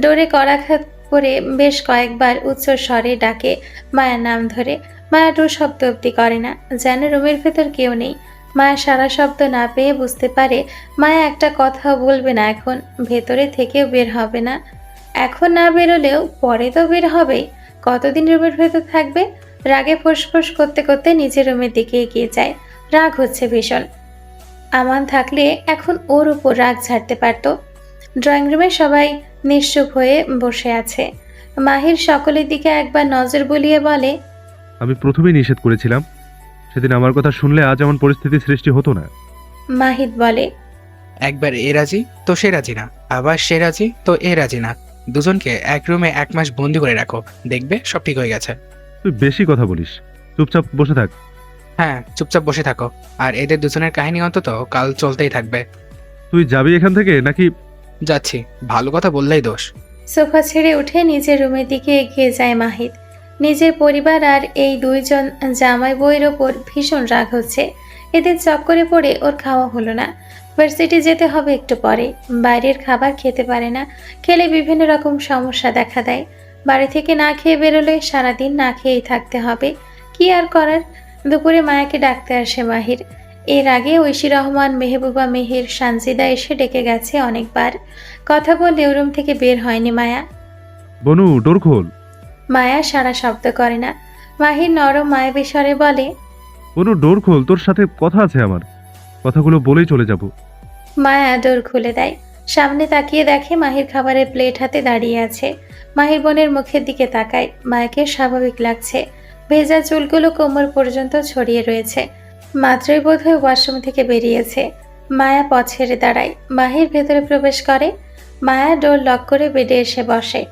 ডোরে করাঘাত করে বেশ কয়েকবার উচ্চ স্বরে ডাকে মায়ার নাম ধরে। মায়া ডোর শব্দ অব্দি করে না, যেন রুমের ভেতর কেউ নেই। মায়া সারা শব্দ না পেয়ে বুঝতে পারে মায়া একটা কথাও বলবে না এখন, ভেতরে থেকেও বের হবে না। এখন না বেরোলেও পরে তো বের হবেই। কতদিন রুমের ভেতর থাকবে? রাগে ফোঁস করতে করতে নিজের রুমের দিকে এগিয়ে যায়। রাগ হচ্ছে ভীষণ। আমান থাকলে এখন ওর উপর রাগ ঝাড়তে পারত। ড্রয়িং রুমে সবাই নিশ্চুপ হয়ে বসে আছে। মাহির সকলের দিকে একবার নজর বুলিয়ে বলে, আমি প্রথমেই নিষেধ করেছিলাম, সেদিন আমার কথা শুনলে আজ এমন পরিস্থিতির সৃষ্টি হতো না। মাহিদ বলে, একবার এ রাজি তো সে রাজি না, আবার সে রাজি তো এ রাজি না। দুজনকে এক রুমে 1 মাস বন্দি করে রাখো, দেখবে সব ঠিক হয়ে গেছে। তুই বেশি কথা বলিস, চুপচাপ বসে থাক। হ্যাঁ, চুপচাপ বসে থাকো। আর এদের দুজনের কাহিনী অন্তত কাল চলতেই থাকবে। তুই যাবি এখান থেকে নাকি? যাচ্ছি, ভালো কথা বললেই দোষ। সোফা ছেড়ে উঠে নিজের রুমের দিকে এগিয়ে যায় মাহিদ। নিজের পরিবার আর এই দুইজন জামাই বউয়ের ওপর ভীষণ রাগ হচ্ছে। এদের চক্করে পড়ে ওর খাওয়া হলো না। ভার্সিটি যেতে হবে একটু পরে। বাইরের খাবার খেতে পারে না, খেলে বিভিন্ন রকম সমস্যা দেখা দেয়। বাড়ি থেকে না খেয়ে বেরোলে সারাদিন না খেয়েই থাকতে হবে। কি আর করার। দুপুরে মায়াকে ডাকতে আসে মাহির। এর আগে ঐশী রহমান, মেহবুবা, মেহের, সানজিদা এসে ডেকে গেছে অনেকবার। কথা বললে রুম থেকে বের হয়নি মায়া। বনু, ডোর খোল। মায়া সারা শব্দ করে না। মাহির নরম মায়াবী স্বরে বলে, বনু, ডোর খোল, তোর সাথে কথা আছে আমার। কথাগুলো বলেই চলে যাব। মায়া ডোর খুলে দেয়। সামনে তাকিয়ে দেখে মাহির খাবারের প্লেট হাতে দাঁড়িয়ে আছে। মাহির বোনের মুখের দিকে তাকায়। মায়াকে স্বাভাবিক লাগছে। ভেজা চুলগুলো কোমর পর্যন্ত ছড়িয়ে রয়েছে। মাত্রই বোধহয় ওয়াশরুম থেকে বেরিয়েছে। মায়া পথ ছেড়ে দাঁড়ায়। মাহির ভেতরে প্রবেশ করে। মায়া ডোর লক করে বেডে এসে বসে।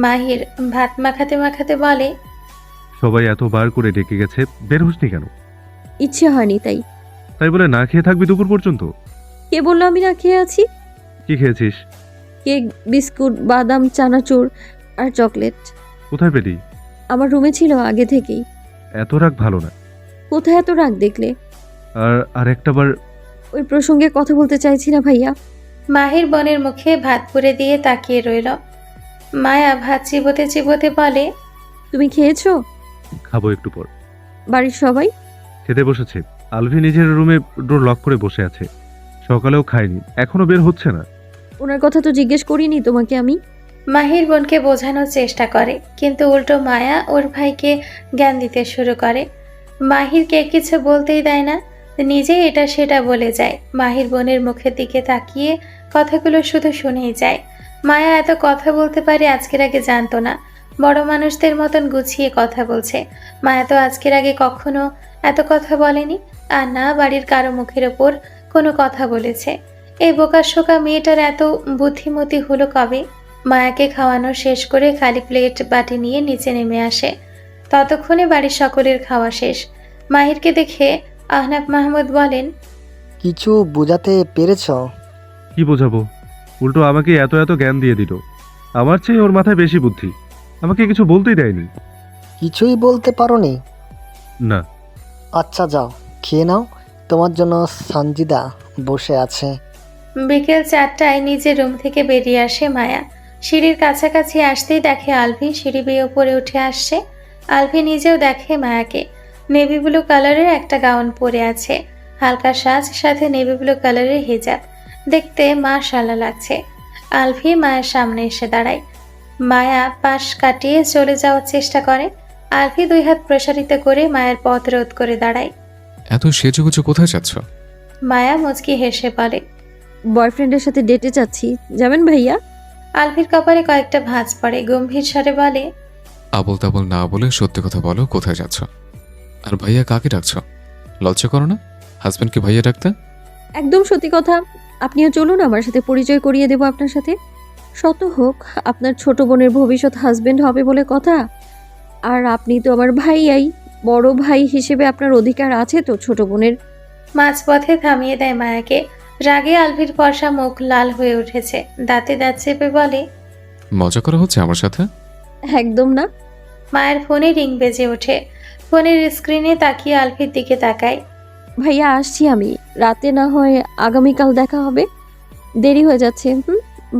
মাহির ভাত মাখাতে মাখাতে বলে, সবাই এতবার করে ডেকে গেছে, বের হসনি কেন? ইচ্ছে হয়নি তাই। তাই বলে না খেয়ে থাকবি দুপুর পর্যন্ত? কে বললো আমি না খেয়ে আছি? কি খেয়েছিস? কেক, বিস্কুট, বাদাম, চানাচুর আর চকলেট। কোথায় পেলি? আমার রুমে ছিল আগে থেকেই। এত রাগ ভালো না। কোথায় এত রাগ দেখলে? আর একটা বার। ওই প্রসঙ্গে কথা বলতে চাইছি না ভাইয়া। মাহির বোনের মুখে ভাত পুরে দিয়ে তাকিয়ে রইল। মায়া ভাত চিবোতে চিবোতে বলে, তুমি খেয়েছো? খাবো একটু পর। বাড়ির সবাই? খেতে বসেছে। আলভি নিজের রুমে ডোর লক করে বসে আছে। সকালেও খায়নি, এখনো বের হচ্ছে না। ওনার কথা তো জিজ্ঞেস করিনি তোমাকে আমি। মাহির বোনকে বোঝানোর চেষ্টা করে, কিন্তু উল্টো মায়া ওর ভাইকে জ্ঞান দিতে শুরু করে। মাহিরকে কিছু বলতেই দেয় না, নিজেই এটা সেটা বলে যায়। মাহির বোনের মুখের দিকে তাকিয়ে কথাগুলো শুধু শুনেই যায়। মায়া এত কথা বলতে পারে আজকের আগে জানতো না। বড় মানুষদের মতন গুছিয়ে কথা বলছে। মায়া তো আজকের আগে কখনো এত কথা বলেনি, আর না বাড়ির কারো মুখের ওপর কোনো কথা বলেছে। এই বোকাশোকা মেয়েটার এত বুদ্ধিমতী হলো কবে? মায়াকে খাওয়ানো শেষ করে খালি প্লেট বাটি নিয়ে নিচে নেমে আসে। ততক্ষণে বাড়ির সকলের খাওয়া শেষ। মাহিরকে দেখে আহনাফ মাহমুদ বলেন, কিছু বোঝাতে পেরেছ? কি বোঝাবো? উল্টো আমাকে এত এত জ্ঞান দিয়ে দিল। আমার চেয়ে ওর মাথায় বেশি বুদ্ধি। আমাকে কিছু বলতেই দেয়নি। কিছুই বলতে পারোনি? না। আচ্ছা যাও, খেয়ে নাও। তোমার জন্য সানজিদা বসে আছে। বিকেল 4টায় নিজের রুম থেকে বেরিয়ে আসে মায়া। সিঁড়ির কাছাকাছি আসতেই দেখে আলভি সিঁড়ি বেয়ে উপরে উঠে আসছে। আলভি নিজেও দেখে মায়াকে। নেভি ব্লু কালারের একটা গাউন পরে আছে, হালকা সাজ, সাথে নেভি ব্লু কালারের হিজাব। দেখতে মাশাআল্লাহ লাগছে। আলভি মায়ের সামনে এসে দাঁড়ায়। মায়া পাশ কাটিয়ে চলে যাওয়ার চেষ্টা করে। আলভি 2 হাত প্রসারিত করে মায়ের পথ রোধ করে দাঁড়ায়। এত সেজুগুজু কোথায় যাচ্ছ? মায়া মুচকি হেসে বলে, বয়ফ্রেন্ডের সাথে ডেটে যাচ্ছি, যাবেন ভাইয়া? আলভির কপালে কয়েকটা ভাঁজ পড়ে। গম্ভীর স্বরে বলে, আবল তাবল না বলে সত্যি কথা বলো, কোথায় যাচ্ছ? আর ভাইয়া কাকে ডাকছ? লজ্জা করো না হাজবেন্ডকে ভাইয়া ডাকতে? একদম সত্যি কথা। আপনিও চলুন, আমার সাথে পরিচয় করিয়ে দেব আপনার সাথে। শত হোক, আপনার ছোট বোনের ভবিষ্যৎ হাজবেন্ড হবে বলে কথা। আর আপনি তো আমার ভাইয়াই, বড় ভাই হিসেবে আপনার অধিকার আছে তো ছোট বোনের। মাঝপথে থামিয়ে দেয় মায়াকে। রাগে আলভির ফর্সা মুখ লাল হয়ে উঠেছে। দাঁতে দাঁত চেপে বলে, মজা করা হচ্ছে আমার সাথে? একদম না। মায়ের ফোনে রিং বেজে ওঠে। ফোনের স্ক্রিনে তাকিয়ে আলভির দিকে তাকায়। ভাইয়া আসছি আমি, রাতে না হয় আগামীকাল দেখা হবে। দেরি হয়ে যাচ্ছে।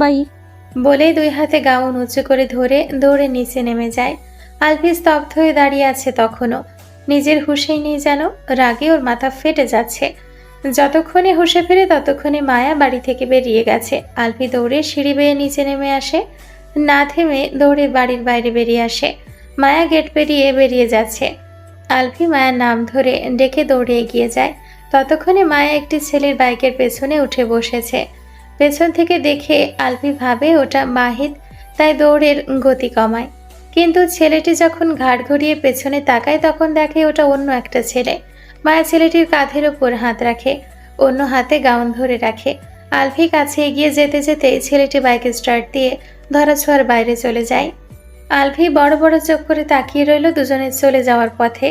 বাই। বলেই 2 হাতে গাউন উঁচু করে ধরে দৌড়ে নিচে নেমে যায়। আলভি স্তব্ধ হয়ে দাঁড়িয়ে আছে তখনও। নিজের হুঁশেই নেই যেন। রাগে ওর মাথা ফেটে যাচ্ছে। যতক্ষণে হুঁশে ফিরে ততক্ষণে মায়া বাড়ি থেকে বেরিয়ে গেছে। আলভি দৌড়ে সিঁড়ি বেয়ে নিচে নেমে আসে। না থেমে দৌড়ে বাড়ির বাইরে বেরিয়ে আসে। মায়া গেট পেরিয়ে বেরিয়ে যাচ্ছে। আলভি মায়ের নাম ধরে ডেকে দৌড়ে এগিয়ে যায়। ততক্ষণে মায়া একটি ছেলের বাইকের পেছনে উঠে বসেছে। পেছন থেকে দেখে আলভি ভাবে ওটা মাহিদ, তাই দৌড়ের গতি কমায়। কিন্তু ছেলেটি যখন ঘাড় ঘুরিয়ে পেছনে তাকায় তখন দেখে ওটা অন্য একটা ছেলে। মায়া ছেলেটির কাঁধের ওপর হাত রাখে, অন্য হাতে গাউন ধরে রাখে। আলভি কাছে এগিয়ে যেতে যেতে ছেলেটি বাইকে স্টার্ট দিয়ে ধরাছোঁয়ার বাইরে চলে যায়। আলভি বড় বড় চোখ করে তাকিয়ে রইল দুজনের চলে যাওয়ার পথে।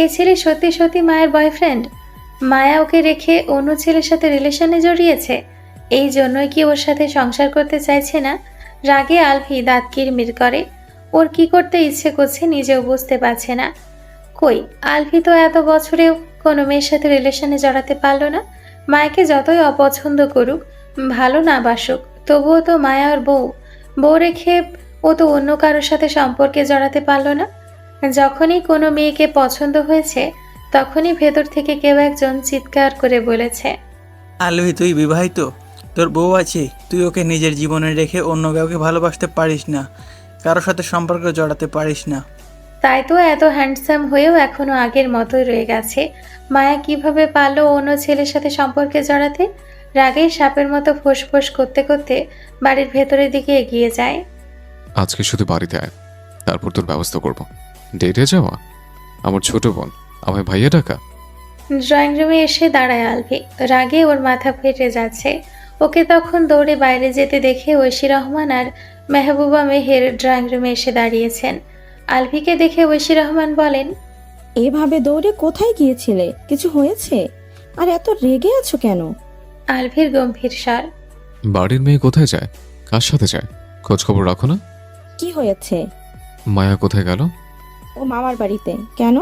এই ছেলে সত্যি সত্যি মায়ের বয়ফ্রেন্ড? মায়া ওকে রেখে অন্য ছেলের সাথে রিলেশনে জড়িয়েছে? এই জন্যই কি ওর সাথে সংসার করতে চাইছে না? রাগে আলভি দাঁত কিরমির করে। ওর কি করতে ইচ্ছে করছে নিজেও বুঝতে পারছে না। কই, আলভি তো এত বছরেও কোনো মেয়ের সাথে রিলেশনে জড়াতে পারলো না। মায়াকে যতই অপছন্দ করুক, ভালো না বাসুক, তবুও তো মায়া ওর বউ রেখে ও তো অন্য কারোর সাথে সম্পর্কে জড়াতে পারলো না। যখনই কোনো মেয়েকে পছন্দ হয়েছে, তখনই ভেতর থেকে কেউ একজন চিৎকার করে বলেছে, আলভি, তুই বিবাহিত, তোর বউ আছে, তুই ওকে নিজের জীবনে রেখে অন্য কাউকে ভালোবাসতে পারিস না, কারোর সাথে সম্পর্ক জড়াতে পারিস না। তাই তো এত হ্যান্ডসাম হয়েও এখনো আগের মতোই রয়ে গেছে। মায়া কিভাবে পারলো অন্য ছেলের সাথে সম্পর্কে জড়াতে? রাগেই সাপের মতো ফোঁস করতে করতে বাড়ির ভেতরের দিকে এগিয়ে যায়। আজকে শুধু বাড়িতে আয়, তারপর তোর ব্যবস্থা করব। ডেটে যাওয়া? আমার ছোট বোন, আমায় ভাইয়া ডাকা? ড্রয়িং রুমে এসে দাঁড়ায় আলভি। রাগে ওর মাথা ফেটে যাচ্ছে। ওকে তখন দৌড়ে বাইরে যেতে দেখে ঐশী রহমান আর মেহবুবা মেহের ড্রয়িং রুমে এসে দাঁড়িয়েছেন। আলভিকে দেখে ঐশী রহমান বলেন, এভাবে দৌড়ে কোথায় গিয়েছিলে? কিছু হয়েছে? আর এত রেগে আছো কেন? আলভির গম্ভীর স্বর। বাড়ির মেয়ে কোথায় যায়, কার সাথে যায়, খোঁজ খবর রাখো না? কি হয়েছে? মায়া কোথায় গেল? ও মামার বাড়িতে। কেন?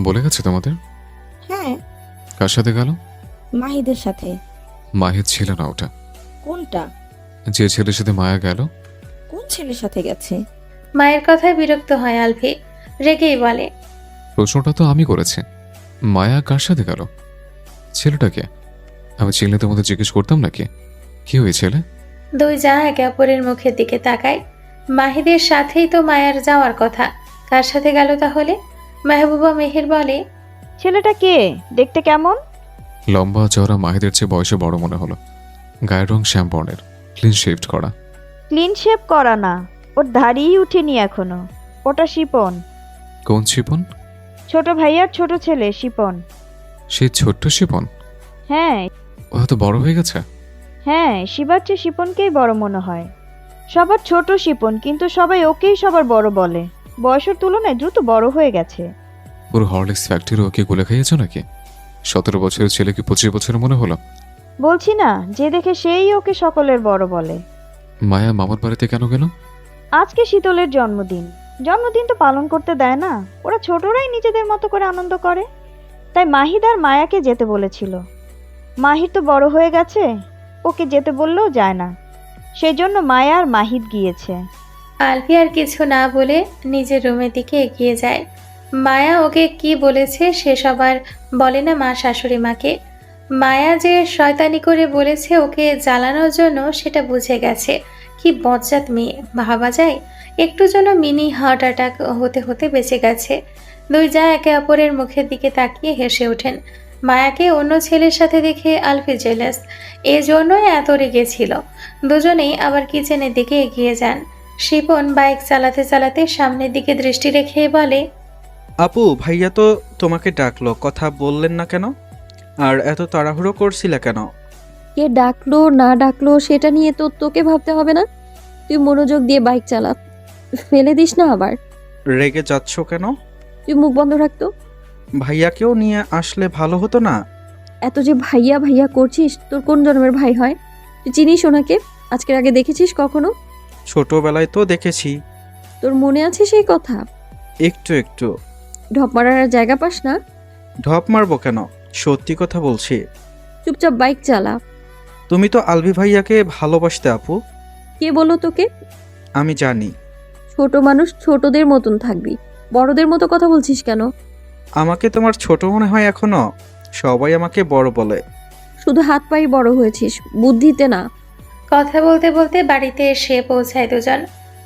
বলে গেছে তোমাদের? হ্যাঁ, কার সাথে গেল? মাহিদের সাথে। মায়ের ছিল না ওটা। কোনটা? যে ছেলের সাথে মায়া গেল। কোন ছেলের সাথে গেছে? মায়ের কথায় বিরক্ত হয় আলভি। রেগেই বলে, প্রশ্নটা তো আমি করেছি। মায়া কার সাথে গেল? ছেলেটাকে আমি চিনলে তোমাদের জিজ্ঞেস করতাম নাকি কি হয়েছিল? দুই যা একে অপরের মুখের দিকে তাকায়। মাহিদের সাথেই তো মায়ার যাওয়ার কথা, কার সাথে গেল তাহলে? মেহবুবা মেহের বলে, ছেলেটা কে? দেখতে কেমন? লম্বা চওড়া, মাহিদের চেয়ে বয়সে বড় মনে হলো। গায়ের রং শ্যাম বর্ণের, ক্লিন শেভড করা। ক্লিন শেপ করা না, ওর দাড়িই উঠেনি এখনো। ওটা শিপন, কোন শিপন? ছোট ভাইয়ার ছোট ছেলে শিপন। সেই ছোট্ট শিপন? হ্যাঁ ও হয়তো বড় হয়ে গেছে। হ্যাঁ, শিবার চেয়ে শিপনকেই বড় মনে হয়। সবার ছোট শিপন, কিন্তু সবাই ওকেই সবার বড় বলে। বয়সের তুলনায় দ্রুত বড় হয়ে গেছে। পুরো হরলিক্স ফ্যাক্টরি ওকে গুলে খাইয়েছো নাকি? 17 বছরের ছেলেকে 25 বছরের মনে হলো। বলছি না, যে দেখে সেই ওকে সকলের বড় বলে। মায়া মামার বাড়িতে কেন গেল? আজকে শীতলের জন্মদিন। জন্মদিন তো পালন করতে দেয় না, ওরা ছোটরাই নিজেদের মতো করে আনন্দ করে। তাই মাহিদ আর মায়াকে যেতে বলেছিল। মাহির তো বড় হয়ে গেছে, ওকে যেতে বললেও যায় না, সেই জন্য মায়া আর মাহিদ গিয়েছে। আলভি আর কিছু না বলে নিজের রুমের দিকে এগিয়ে যায়। মায়া ওকে কি বলেছে সে সবার বলে না মা শাশুড়ি মাকে। মায়া যে শয়তানি করে বলেছে ওকে জ্বালানোর জন্য, সেটা বুঝে গেছে। কি বজ্জাত মেয়ে ভাবা যায়। একটু যেন মিনি হার্ট অ্যাটাক হতে হতে বেঁচে গেছে। দুই যা একে অপরের মুখের দিকে তাকিয়ে হেসে ওঠেন। মায়াকে অন্য ছেলের সাথে দেখে আলফি জেলাস, এজন্যই এত রেগেছিল। দুজনেই আবার কিচেনের দিকে এগিয়ে যান। শিপন বাইক চালাতে চালাতে সামনের দিকে দৃষ্টি রেখে বলে, আপু, ভাইয়া তো তোমাকে ডাকলো, কথা বললেন না কেন? আর এত তাড়াহুড়ো করছিলে কেন? কে ডাকলো না ডাকলো সেটা নিয়ে তো তোকে ভাবতে হবে না। তুই মনোযোগ দিয়ে বাইক চালা, ফেলে দিস না আবার। রেগে যাচ্ছ কেন? তুই মুখ বন্ধ রাখতো। ভাইয়াকেও নিয়ে আসলে ভালো হতো না? এত যে ভাইয়া ভাইয়া করছিস, তোর কোন জন্মের ভাই হয়? তুই চিনিস ওনাকে? আজকের আগে দেখেছিস কখনো? ছোটবেলায় তো দেখেছি। তোর মনে আছে সেই কথা? একটু একটু। ঢপ মারার আর জায়গা পাস না? ঢপ মারবো কেন? সত্যি কথা বলছি। চুপচাপ বাইক চালা। তুমি তো আলভি ভাইয়াকে ভালোবাসতে আপু। কে বলো তোকে? আমি জানি। ছোট মানুষ ছোটদের মতন থাকবি, বড়দের মতো কথা বলছিস কেন? আমাকে তোমার ছোট মনে হয় এখনো? সবাই আমাকে বড় বলে। শুধু হাত পায়ে বড় হয়েছিস, বুদ্ধিতে না। কথা বলতে বলতে বাড়িতে এসে পৌঁছায় দুজন।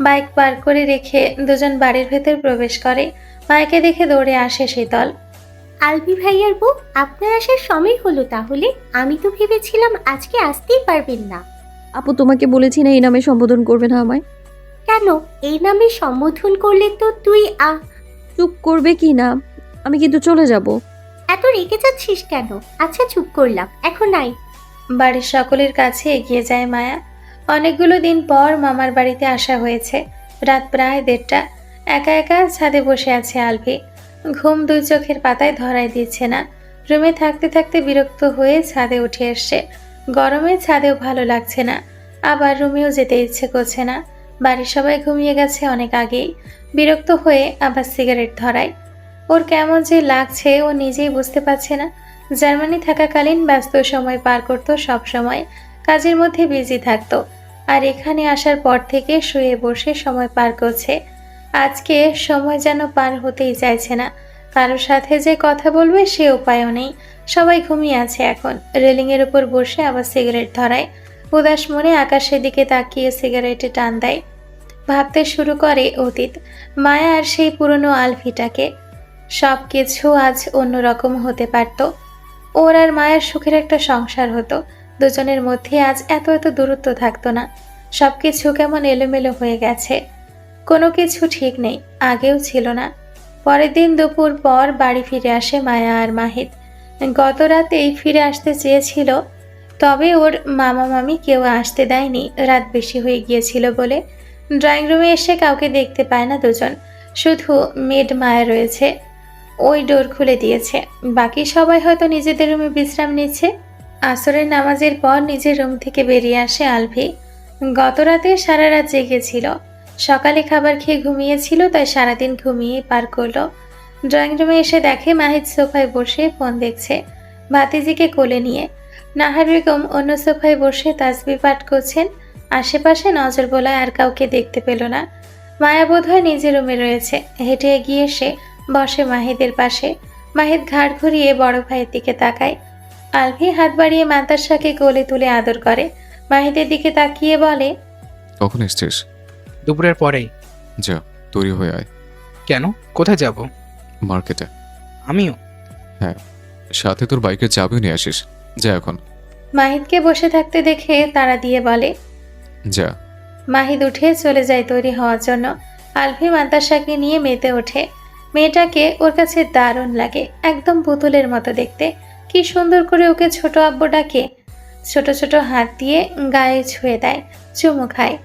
বাইক পার্ক করে রেখে দুজন বাড়ির ভেতর প্রবেশ করে। মায়াকে দেখে দৌড়ে আসে শীতল। আলভি ভাইয়ার বউ, আপনার আসার সময় হলো তাহলে? আমি তো ভেবেছিলাম আজকে আসতেই পারবেন না। আপু তোমাকে বলেছি না এই নামে সম্বোধন করবে না আমায়। কেন? এই নামে সম্বোধন করলে তো তুই চুপ করবে কি না? আমি কিন্তু চলে যাব। এত রেগে যাচ্ছিস কেন? আচ্ছা চুপ করলাম, এখন নাই। বাড়ির সকলের কাছে এগিয়ে যায় মায়া। অনেকগুলো দিন পর মামার বাড়িতে আসা হয়েছে। রাত প্রায় 1:30। একা একা ছাদে বসে আছে আলভি। ঘুম দুই চোখের পাতায় ধরাই দিচ্ছে না। রুমে থাকতে থাকতে বিরক্ত হয়ে ছাদে উঠে এসছে। গরমে ছাদেও ভালো লাগছে না, আবার রুমেও যেতে ইচ্ছে করছে না। বাড়ির সবাই ঘুমিয়ে গেছে অনেক আগেই। বিরক্ত হয়ে আবার সিগারেট ধরায়। ওর কেমন যে লাগছে ও নিজেই বুঝতে পারছে না। জার্মানি থাকাকালীন ব্যস্ত সময় পার করতো, সব সময় কাজের মধ্যে বিজি থাকতো। আর এখানে আসার পর থেকে শুয়ে বসে সময় পার করছে। আজকে সময় যেন পার হতেই চাইছে না। কারোর সাথে যে কথা বলবে সে উপায়ও নেই। সবাই ঘুমিয়ে আছে এখন। রেলিংয়ের উপর বসে আবার সিগারেট ধরায়। উদাস মনে আকাশের দিকে তাকিয়ে সিগারেটে টান দেয়। ভাবতে শুরু করে অতীত, মায়া আর সেই পুরনো আলভিটাকে। সব কিছু আজ অন্যরকম হতে পারত। ওর আর মায়ের সুখের একটা সংসার হতো। দুজনের মধ্যে আজ এত এত দূরত্ব থাকতো না। সব কিছু কেমন এলোমেলো হয়ে গেছে। কোনো কিছু ঠিক নেই, আগেও ছিল না। পরের দিন দুপুর পর বাড়ি ফিরে আসে মায়া আর মাহিদ। গত রাতেই ফিরে আসতে চেয়েছিল, তবে ওর মামা মামি কেউ আসতে দেয়নি, রাত বেশি হয়ে গিয়েছিল বলে। ড্রয়িং রুমে এসে কাউকে দেখতে পায় না দুজন, শুধু মেড মায়া রয়েছে। ওই ডোর খুলে দিয়েছে। বাকি সবাই হয়তো নিজেদের রুমে বিশ্রাম নিচ্ছে। আসরের নামাজের পর নিজের রুম থেকে বেরিয়ে আসে আলভি। গত রাতে সারা রাত জেগেছিল। সকালে খাবার খেয়ে ঘুমিয়েছিল, তাই সারাদিন ঘুমিয়ে পার করলো। ড্রয়িং রুমে এসে দেখে মাহিদ সোফায় বসে ফোন দেখছে, ভাতিজিকে কোলে নিয়ে। নাহার বেগম অন্য সোফায় বসে তাসবিহ পাঠ করছেন। আশেপাশে নজর বোলায় আর কাউকে দেখতে পেল না। মায়া বোধহয় নিজের রুমে রয়েছে। হেঁটে এগিয়ে এসে বসে মাহিদের পাশে। মাহিদ ঘাড় ঘুরিয়ে বড় ভাইয়ের দিকে তাকায়। আলভি হাত বাড়িয়ে মান্তাসাকে কোলে তুলে আদর করে। মাহিদের দিকে তাকিয়ে বলে, কখন এসছিস? দুপুরের পরেই। যা, তৈরি হয়ে আয়। কেন? কোথায় যাব? মার্কেটে। আমিও। হ্যাঁ, সাথে তোর বাইকের চাবিও নিয়ে আসিস। যা এখন। মাহিদকে বসে থাকতে দেখে তাড়া দিয়ে বলে। যা। মাহিদ উঠে চলে যায় তৈরি হওয়ার জন্য। আলভি মান্তাসাকে নিয়ে মেতে ওঠে। মেয়েটাকে ওর কাছে দারুণ লাগে, একদম পুতুলের মতো দেখতে। কি সুন্দর করে ওকে ছোট আব্বু ডাকে। ছোট ছোট হাত দিয়ে গায়ে ছুঁয়ে দেয়, চুমু খায়।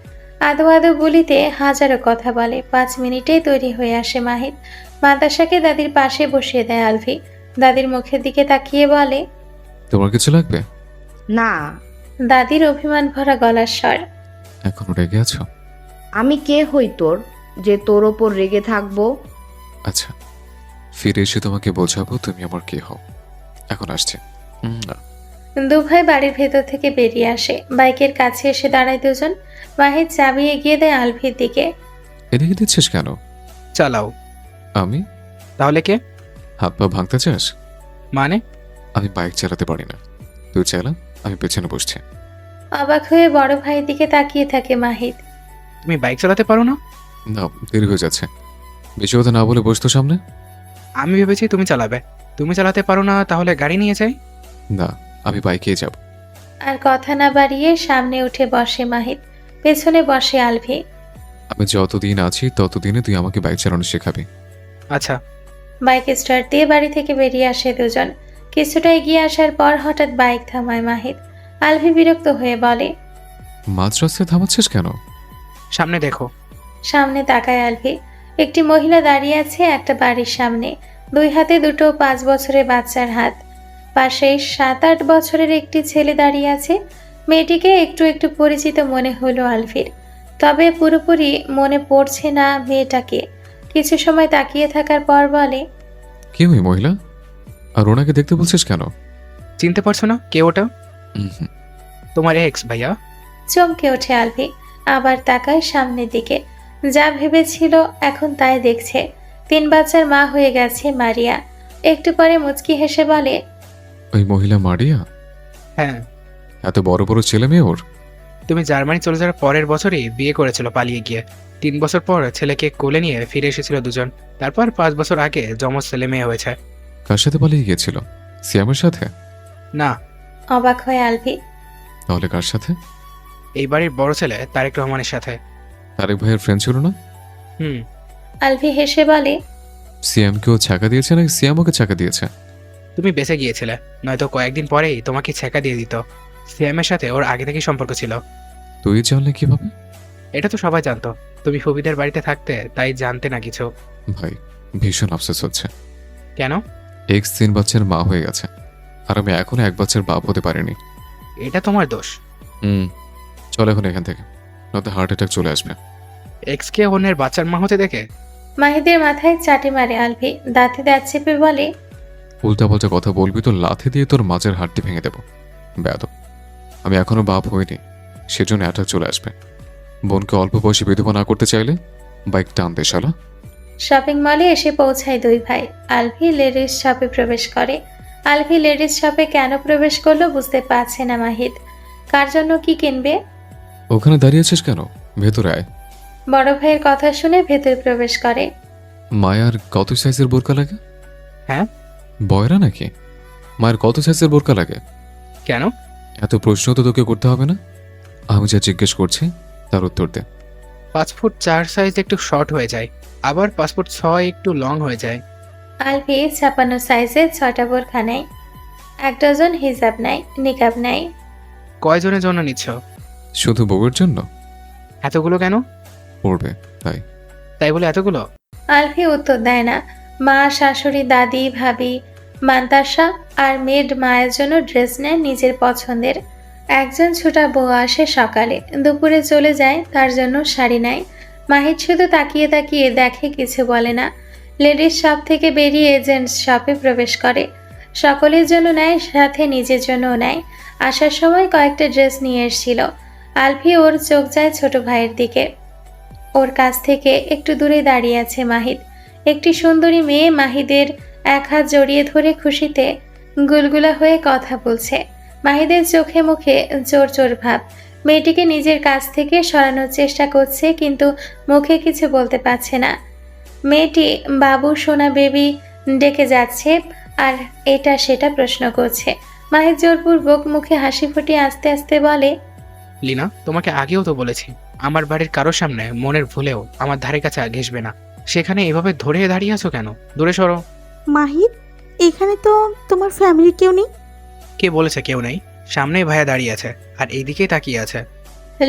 আদো আদো বলিতে হাজারো কথা বলে। 5 মিনিটেই তৈরি হয়ে আসে মাহিদ। মান্তাসাকে দাদির পাশে বসিয়ে দেয় আলভি। দাদির মুখের দিকে তাকিয়ে বলে, তোমার কিছু লাগবে? না। দাদির অভিমান ভরা গলার স্বর। এখনো রেগে আছো? আমি কে হই তোর যে তোর ওপর রেগে থাকবো? আচ্ছা, ফিরে এসে তোমাকে বোঝাবো তুমি আমার কে হও। এখন আসছে। না। দুভাই বাড়ির ভেতর থেকে বেরিয়ে আসে। বাইকের কাছে এসে দাঁড়ায় দুজন। মাহিদ চাবি এগিয়ে দেয় আলভির দিকে। এদিকে দিচ্ছিস কেন? চালাও। আমি? তাহলে কে? হাত পা ভাঙতে চাস? মানে? আমি বাইক চালাতে পারি না, তুই চালা, আমি পেছনে বসছি। অবাক হয়ে বড় ভাইয়ের দিকে তাকিয়ে থাকে মাহিদ। তুমি বাইক চালাতে পারো না? না, দেরি হয়ে যাচ্ছে। বেশি কথা না বলে বসতো সামনে। আমি ভেবেছি তুমি চালাবে। তুমি চালাতে পারো না, তাহলে গাড়ি নিয়ে যাই। না, আমি বাইকেই যাব। আর কথা না বাড়িয়ে সামনে উঠে বসে মাহিদ, পেছনে বসে আলভি। আমি যতদিন আছি ততদিনে তুই আমাকে বাইক চালানো শেখাবি। আচ্ছা। বাইক স্টার্ট দিয়ে বাড়ি থেকে বেরিয়ে আসে দুজন। কিছুটা এগিয়ে আসার পর হঠাৎ বাইক থামায় মাহিদ। আলভি বিরক্ত হয়ে বলে, মাঝ রাস্তায় থামাচ্ছিস কেন? সামনে দেখো। সামনে তাকায় আলভি। একটি মহিলা দাঁড়িয়ে আছে একটা বাড়ির সামনে। 2 হাতে দুটো 5 বছরের বাচ্চার হাত। পাশে 7-8 বছরের একটি ছেলে দাঁড়িয়ে আছে। মেয়েটিকে একটু একটু পরিচিত মনে হলো আলভির, তবে পুরোপুরি মনে পড়ছে না মেয়েটাকে। কিছু সময় তাকিয়ে থাকার পর বলে, কে ওই মহিলা? আর ওনাকে দেখতে বলছিস কেন? চিনতে পারছো না কে ওটা? হুম। তোমার এক্স ভাইয়া। চমকে ওঠে আলভি। আবার তাকায় সামনের দিকে। যা ভেবেছিল এখন তাই দেখছে। 3 বাচ্চার মা হয়ে গেছে মারিয়া। একটু পরে মুচকি হেসে বলে, ওই মহিলা মারিয়া? হ্যাঁ। এত বড় বড় ছেলে মেয়ে ওর? তুমি জার্মানি চলে যাওয়ার পরের বছরই বিয়ে করেছিল পালিয়ে গিয়ে। 3 বছর পর ছেলেকে কোলে নিয়ে ফিরে এসেছিল দুজন। তারপর 5 বছর আগে যমজ ছেলে মেয়ে হয়েছে। কার সাথে পালিয়ে গিয়েছিল? সিয়ামের সাথে? না। অবাক হয়ে আলভি। তাহলে কার সাথে? এই বাড়ির বড় ছেলে তারেক রহমানের সাথে। তারেক ভাইয়ের ফ্রেন্ড ছিল না? হুম। আলভি হেসে বলে, সিয়ামকেও ছাকা দিয়েছে নাকি সিয়াম ওকে ছাকা দিয়েছে? তুমি বেঁচে গিয়েছিলে, নয়তো কয়েকদিন পরেই তোমাকে ছেঁকা দিয়ে দিত। সিএমের সাথে ওর আগে থেকেই সম্পর্ক ছিল। তুই জানলে কিভাবে? এটা তো সবাই জানতো। তুমি ফুবিদের বাড়িতে থাকতে, তাই জানতে না কিছু। ভাই, ভীষণ আফসোস হচ্ছে। কেন? এক্স 3 বাচ্চার মা হয়ে গেছে, আর আমি এখনো 1 বাচ্চার বাপ হতে পারিনি। এটা তোমার দোষ। চল এখন এখান থেকে, নয়তো হার্ট অ্যাটাক চলে আসবে। এক্সকে অন্যের বাচ্চার মা হতে দেখে মাহিদের মাথায় চাটি মারে আলভি, দাঁতে দাঁত চেপে বলে, উল্টাপাল্টা কথা বলবি তো লাথি দিয়ে তোর মাঝের হাড়টি ভেঙে দেবো। বেয়াদব, আমি এখনো বাপ হইনি, সেজন্য অ্যাটাক চলে আসবে। বোনকে অল্প বয়সে বিধবা না করতে চাইলে বাইক টান দে শালা। শপিং মলে এসে পৌঁছায় দুই ভাই। আলভি লেডিস শপে প্রবেশ করে। আলভি লেডিস শপে কেন প্রবেশ করলো বুঝতে পারছে না মাহিদ। কার জন্য কি কিনবে? ওখানে দাঁড়িয়ে আছিস কেন, ভেতরে আয়। বড় ভাইয়ের কথা শুনে ভেতরে প্রবেশ করে। মায়ার কত সাইজের বোরকা লাগে? হ্যাঁ? বয়রা নাকি? মায়ের কত সাইজের বোরকা লাগে? কেন? এত প্রশ্ন তো তোকে করতে হবে না, আমি যা জিজ্ঞেস করছি তার উত্তর দে। 5 ফুট 4 সাইজ একটু শর্ট হয়ে যায়, আবার 5 ফুট 6 একটু লং হয়ে যায়। আলভি 56 সাইজের 6টা বোরখা নেয়, 1 ডজন হিজাব নেয়, নিকাব নেয়। কয়জনের জন্য নিচ্ছ? শুধু বউয়ের জন্য? এতগুলো কেন? পড়বে তাই। তাই বলে এতগুলো? আলভি উত্তর দেয় না। মা, শাশুড়ি, দাদি, ভাবি, মান্তাসা আর মেড মায়ের জন্য ড্রেস নেয় নিজের পছন্দের। একজন ছোটা বউ আসে সকালে, দুপুরে চলে যায়, তার জন্য শাড়ি নেয়। মাহিদ শুধু তাকিয়ে তাকিয়ে দেখে, কিছু বলে না। লেডিস শপ থেকে বেরিয়ে জেন্টস শপে প্রবেশ করে। সকলের জন্য নেয়, সাথে নিজের জন্যও নেয়। আসার সময় কয়েকটা ড্রেস নিয়ে এসেছিল। আলভি ওর চোখ যায় ছোট ভাইয়ের দিকে। ওর কাছ থেকে একটু দূরে দাঁড়িয়ে আছে মাহিদ। একটি সুন্দরী মেয়ে মাহিদের 1 হাত জড়িয়ে ধরে খুশিতে গুলগুলা হয়ে কথা বলছে। মাহিদের চোখে মুখে জোর জোর ভাব। মেয়েটিকে নিজের কাছ থেকে সরানোর চেষ্টা করছে, কিন্তু মুখে কিছু বলতে পারছে না। মেয়েটি বাবু, সোনা, বেবি ডেকে যাচ্ছে আর এটা সেটা প্রশ্ন করছে। মাহিদ জোরপূর্বক মুখে হাসি ফুটিয়ে আস্তে আস্তে বলে, লিনা, তোমাকে আগেও তো বলেছি, আমার বাড়ির কারোর সামনে মনের ভুলেও আমার ধারে কাছে ঘেসবে না। সেখানে এভাবে ধরে দাঁড়িয়ে আছো কেন? দূরে সরো। মাহিদ, এখানে তো তোমার ফ্যামিলির কেউ নেই। কে বলেছে কেউ নেই? সামনেই ভাইয়া দাঁড়িয়ে আছে আর এইদিকেই তাকিয়ে আছে।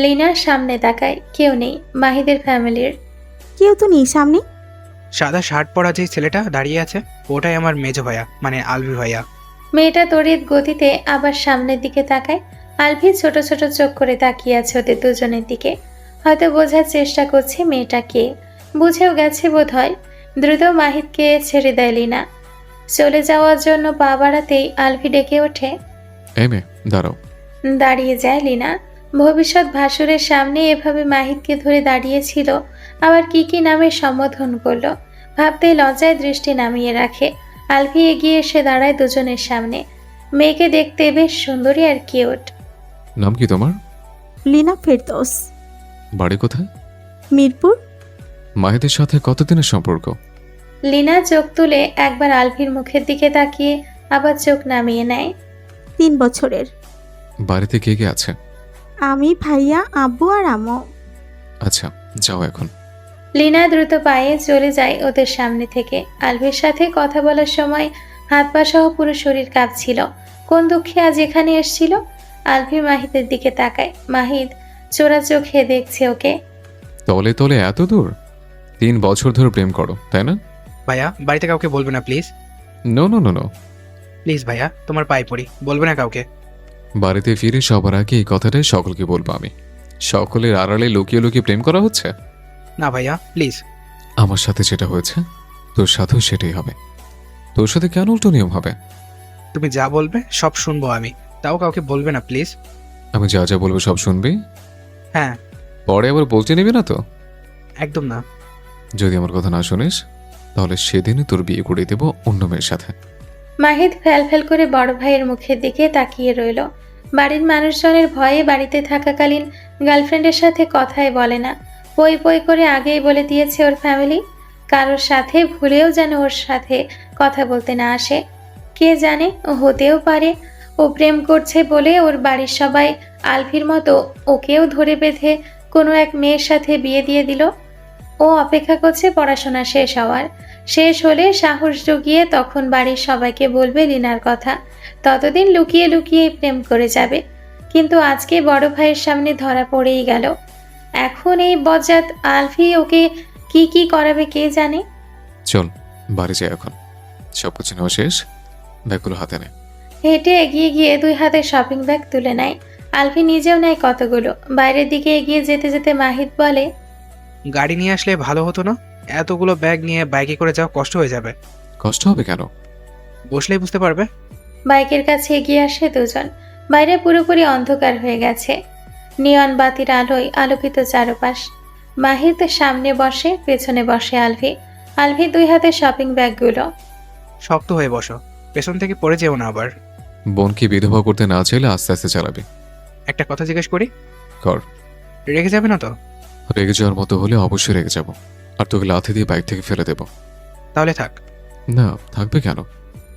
লিনার সামনে তাকায়, কেউ নেই মাহিদের ফ্যামিলির। কেউ তো নেই সামনে। সাদা শার্ট পরা যে ছেলেটা দাঁড়িয়ে আছে, ওটাই আমার মেজো ভাইয়া, মানে আলভি ভাইয়া। মেয়েটা তড়িৎ গতিতে আবার সামনের দিকে তাকায়। আলভি ছোট ছোট চোখ করে তাকিয়ে আছে ওদের দুজনের দিকে। হয়তো বোঝার চেষ্টা করছে মেয়েটা কে। বুঝেও গেছে বোধ হয়। দ্রুত মাহিদকে ছেড়ে দেয় লিনা। চলে যাওয়ার জন্য পা বাড়াতেই আলভি ডেকে ওঠে, এই মেয়ে দাঁড়াও। দাঁড়িয়ে যায় লিনা। ভবিষ্যৎ ভাসুরের সামনে এভাবে মাহিদকে ধরে দাঁড়িয়েছিল, আবার কি কি নামে সম্বোধন করলো। ভাবতে লজ্জায় দৃষ্টি নামিয়ে রাখে। আলভি এগিয়ে এসে দাঁড়ায় দুজনের সামনে। মেয়েকে দেখতে বেশ সুন্দরী আর কিউট। নাম কি তোমার? লিনা ফেরদৌস। বাড়ি কোথায়? মিরপুর। মাহিদের সাথে কতদিনের সম্পর্ক? লিনা চোখ তুলে একবার আলভির মুখের দিকে তাকিয়ে আবার চোখ নামিয়ে নেয়। 3 বছরের। বাড়িতে কে কে আছে? আমি, ভাইয়া, আব্বু আর আম্মু। আচ্ছা, যাও এখন। লিনা দ্রুত পায়ে চলে যায় ওদের সামনে থেকে। আলভির সাথে কথা বলার সময় হাত পা সহ পুরো শরীর কাঁপছিল। কোন দুঃখে আজ এখানে এসেছিল। আলভি মাহিদের দিকে তাকায়। মাহিদ চোরা চোখে দেখছে ওকে। তলে তলে এত দূর? 3 বছর ধরে প্রেম করো, তাই না? ভাইয়া, বাড়িতে কাউকে বলবে না please. No no no no. Please ভাইয়া, তোমার পায়ে পড়ি, বলবে না কাউকে। বাড়িতে ফিরে সবার আগে এই কথাটাই সকলকে বলবো আমি। সকলের আড়ালে লুকিয়ে লুকিয়ে প্রেম করা হচ্ছে? না ভাইয়া, প্লিজ। আমার সাথে যেটা হয়েছে তোর সাথেও সেটাই হবে। তোর সাথে কেন উল্টো নিয়ম হবে? তুমি যা বলবে সব শুনবো আমি, তাও কাউকে বলবে না প্লিজ। আমি যা যা বলবো সব শুনবি? হ্যাঁ। পরে আবার বলতে নিবি না তো? একদম না। যদি আমার কথা না শুনিস তাহলে সেদিনই তোর বিয়ে করে দেব অন্য মেয়ের সাথে। মাহিদ ফ্যাল ফ্যাল করে বড় ভাইয়ের মুখের দিকে তাকিয়ে রইল। বাড়ির মানুষজনের ভয়ে বাড়িতে থাকাকালীন গার্লফ্রেন্ডের সাথে কথাই বলে না। পই পই করে আগেই বলে দিয়েছে ওর ফ্যামিলি। কারোর সাথে ভুলেও যেন ওর সাথে কথা বলতে না আসে। কে জানে, হতেও পারে ও প্রেম করছে বলে ওর বাড়ির সবাই আলভির মতো ওকেও ধরে বেঁধে কোনো এক মেয়ের সাথে বিয়ে দিয়ে দিল। ও অপেক্ষা করছে পড়াশোনা শেষ হওয়ার। শেষ হলে সাহস জুগিয়ে তখন বাড়ির সবাইকে বলবে লিনার কথা। ততদিন লুকিয়ে লুকিয়ে প্রেম করে যাবে। কিন্তু আজকে বড় ভাইয়ের সামনে ধরা পড়েই গেল। এখন এই বজ্জাত আলফি ওকে কি কি করাবে কে জানে। চল বাড়ি যাই এখন, সব কিছু নেওয়া শেষ, ব্যাগগুলো হাতে নে। হেঁটে এগিয়ে গিয়ে 2 হাতে শপিং ব্যাগ তুলে নেয়। আলফি নিজেও নেয় কতগুলো। বাইরের দিকে এগিয়ে যেতে যেতে মাহিদ বলে, গাড়ি নিয়ে আসলে ভালো হতো না? এতগুলো ব্যাগ নিয়ে বাইকে করে যাওয়া কষ্ট হয়ে যাবে। কষ্ট হবে কেন? বসলেই বুঝতে পারবে। বাইকের কাছে এগিয়ে আসে দুজন। বাইরে পুরোপুরি অন্ধকার হয়ে গেছে, নিয়ন বাতির আলোয় আলোকিত চারপাশ। মাহিদ সামনে বসে, পেছনে বসে আলভি। আলভি 2 হাতে শপিং ব্যাগগুলো। শক্ত হয়ে বসো, পেছন থেকে পড়ে যেও না আবার। বোনকে বিধবা করতে না চাইলে আস্তে আস্তে চালাবি। একটা কথা জিজ্ঞেস করি, কর। রেগে যাবে না তো? রেগে যাওয়ার মতো হলে অবশ্যই রেগে যাব, আর তোকে লাথি দিয়ে বাইক থেকে ফেলে দেব। তাহলে থাক। না, থাকবে কেন?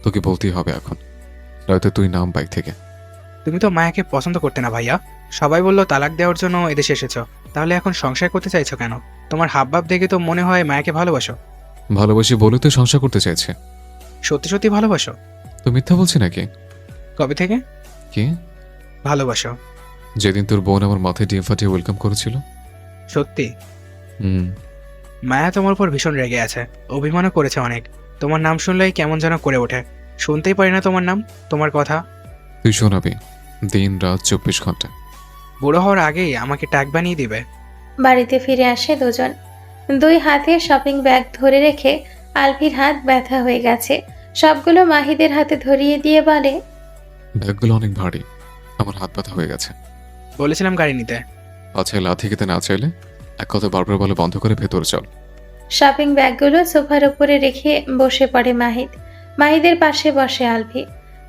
তোকে বলতেই হবে এখন, নয়তো তুই নাম বাইক থেকে। তুমি তো মায়াকে পছন্দ করতে না ভাইয়া। সবাই বললো তালাক দেওয়ার জন্য এদেশে এসেছো, তাহলে এখন সংসার করতে চাইছো কেন? তোমার হাবভাব দেখে তো মনে হয় মায়াকে ভালোবাসো। ভালোবাসি বলে তো সংসার করতে চাইছে। সত্যি সত্যি ভালোবাসো? তো মিথ্যা বলছি নাকি? কবে থেকে কি ভালোবাসো? যেদিন তোর বোন আমার মাথায় ডিম ফাটিয়ে ওয়েলকাম করেছিল। সত্যি? হুম। মায়া তোমার উপর ভীষণ রেগে আছে, অভিমানও করেছে অনেক। তোমার নাম শুনলেই কেমন যেন করে ওঠে। শুনতেই পারি না তোমার নাম, তোমার কথা। তুই শোনাবি দিন রাত 24 ঘন্টা। বুড়ো হওয়ার আগেই আমাকে টাক বানিয়ে দিবে। বাড়িতে ফিরে আসে দুজন। 2 হাতে শপিং ব্যাগ ধরে রেখে আলভির হাত ব্যথা হয়ে গেছে। সবগুলো মাহিদের হাতে ধরিয়ে দিয়ে বলে, ব্যাগগুলো অনেক ভারী, আমার হাত ব্যথা হয়ে গেছে। বলেছিলাম গাড়ি নিতে। আচ্ছা, লাথি খেতে না চাইলে এক কথা বারবার বলে বন্ধ করে ভেতরে চল। শপিং ব্যাগগুলো সোফার উপরে রেখে বসে পড়ে মাহিদ। মাহিদের পাশে বসে আলভি।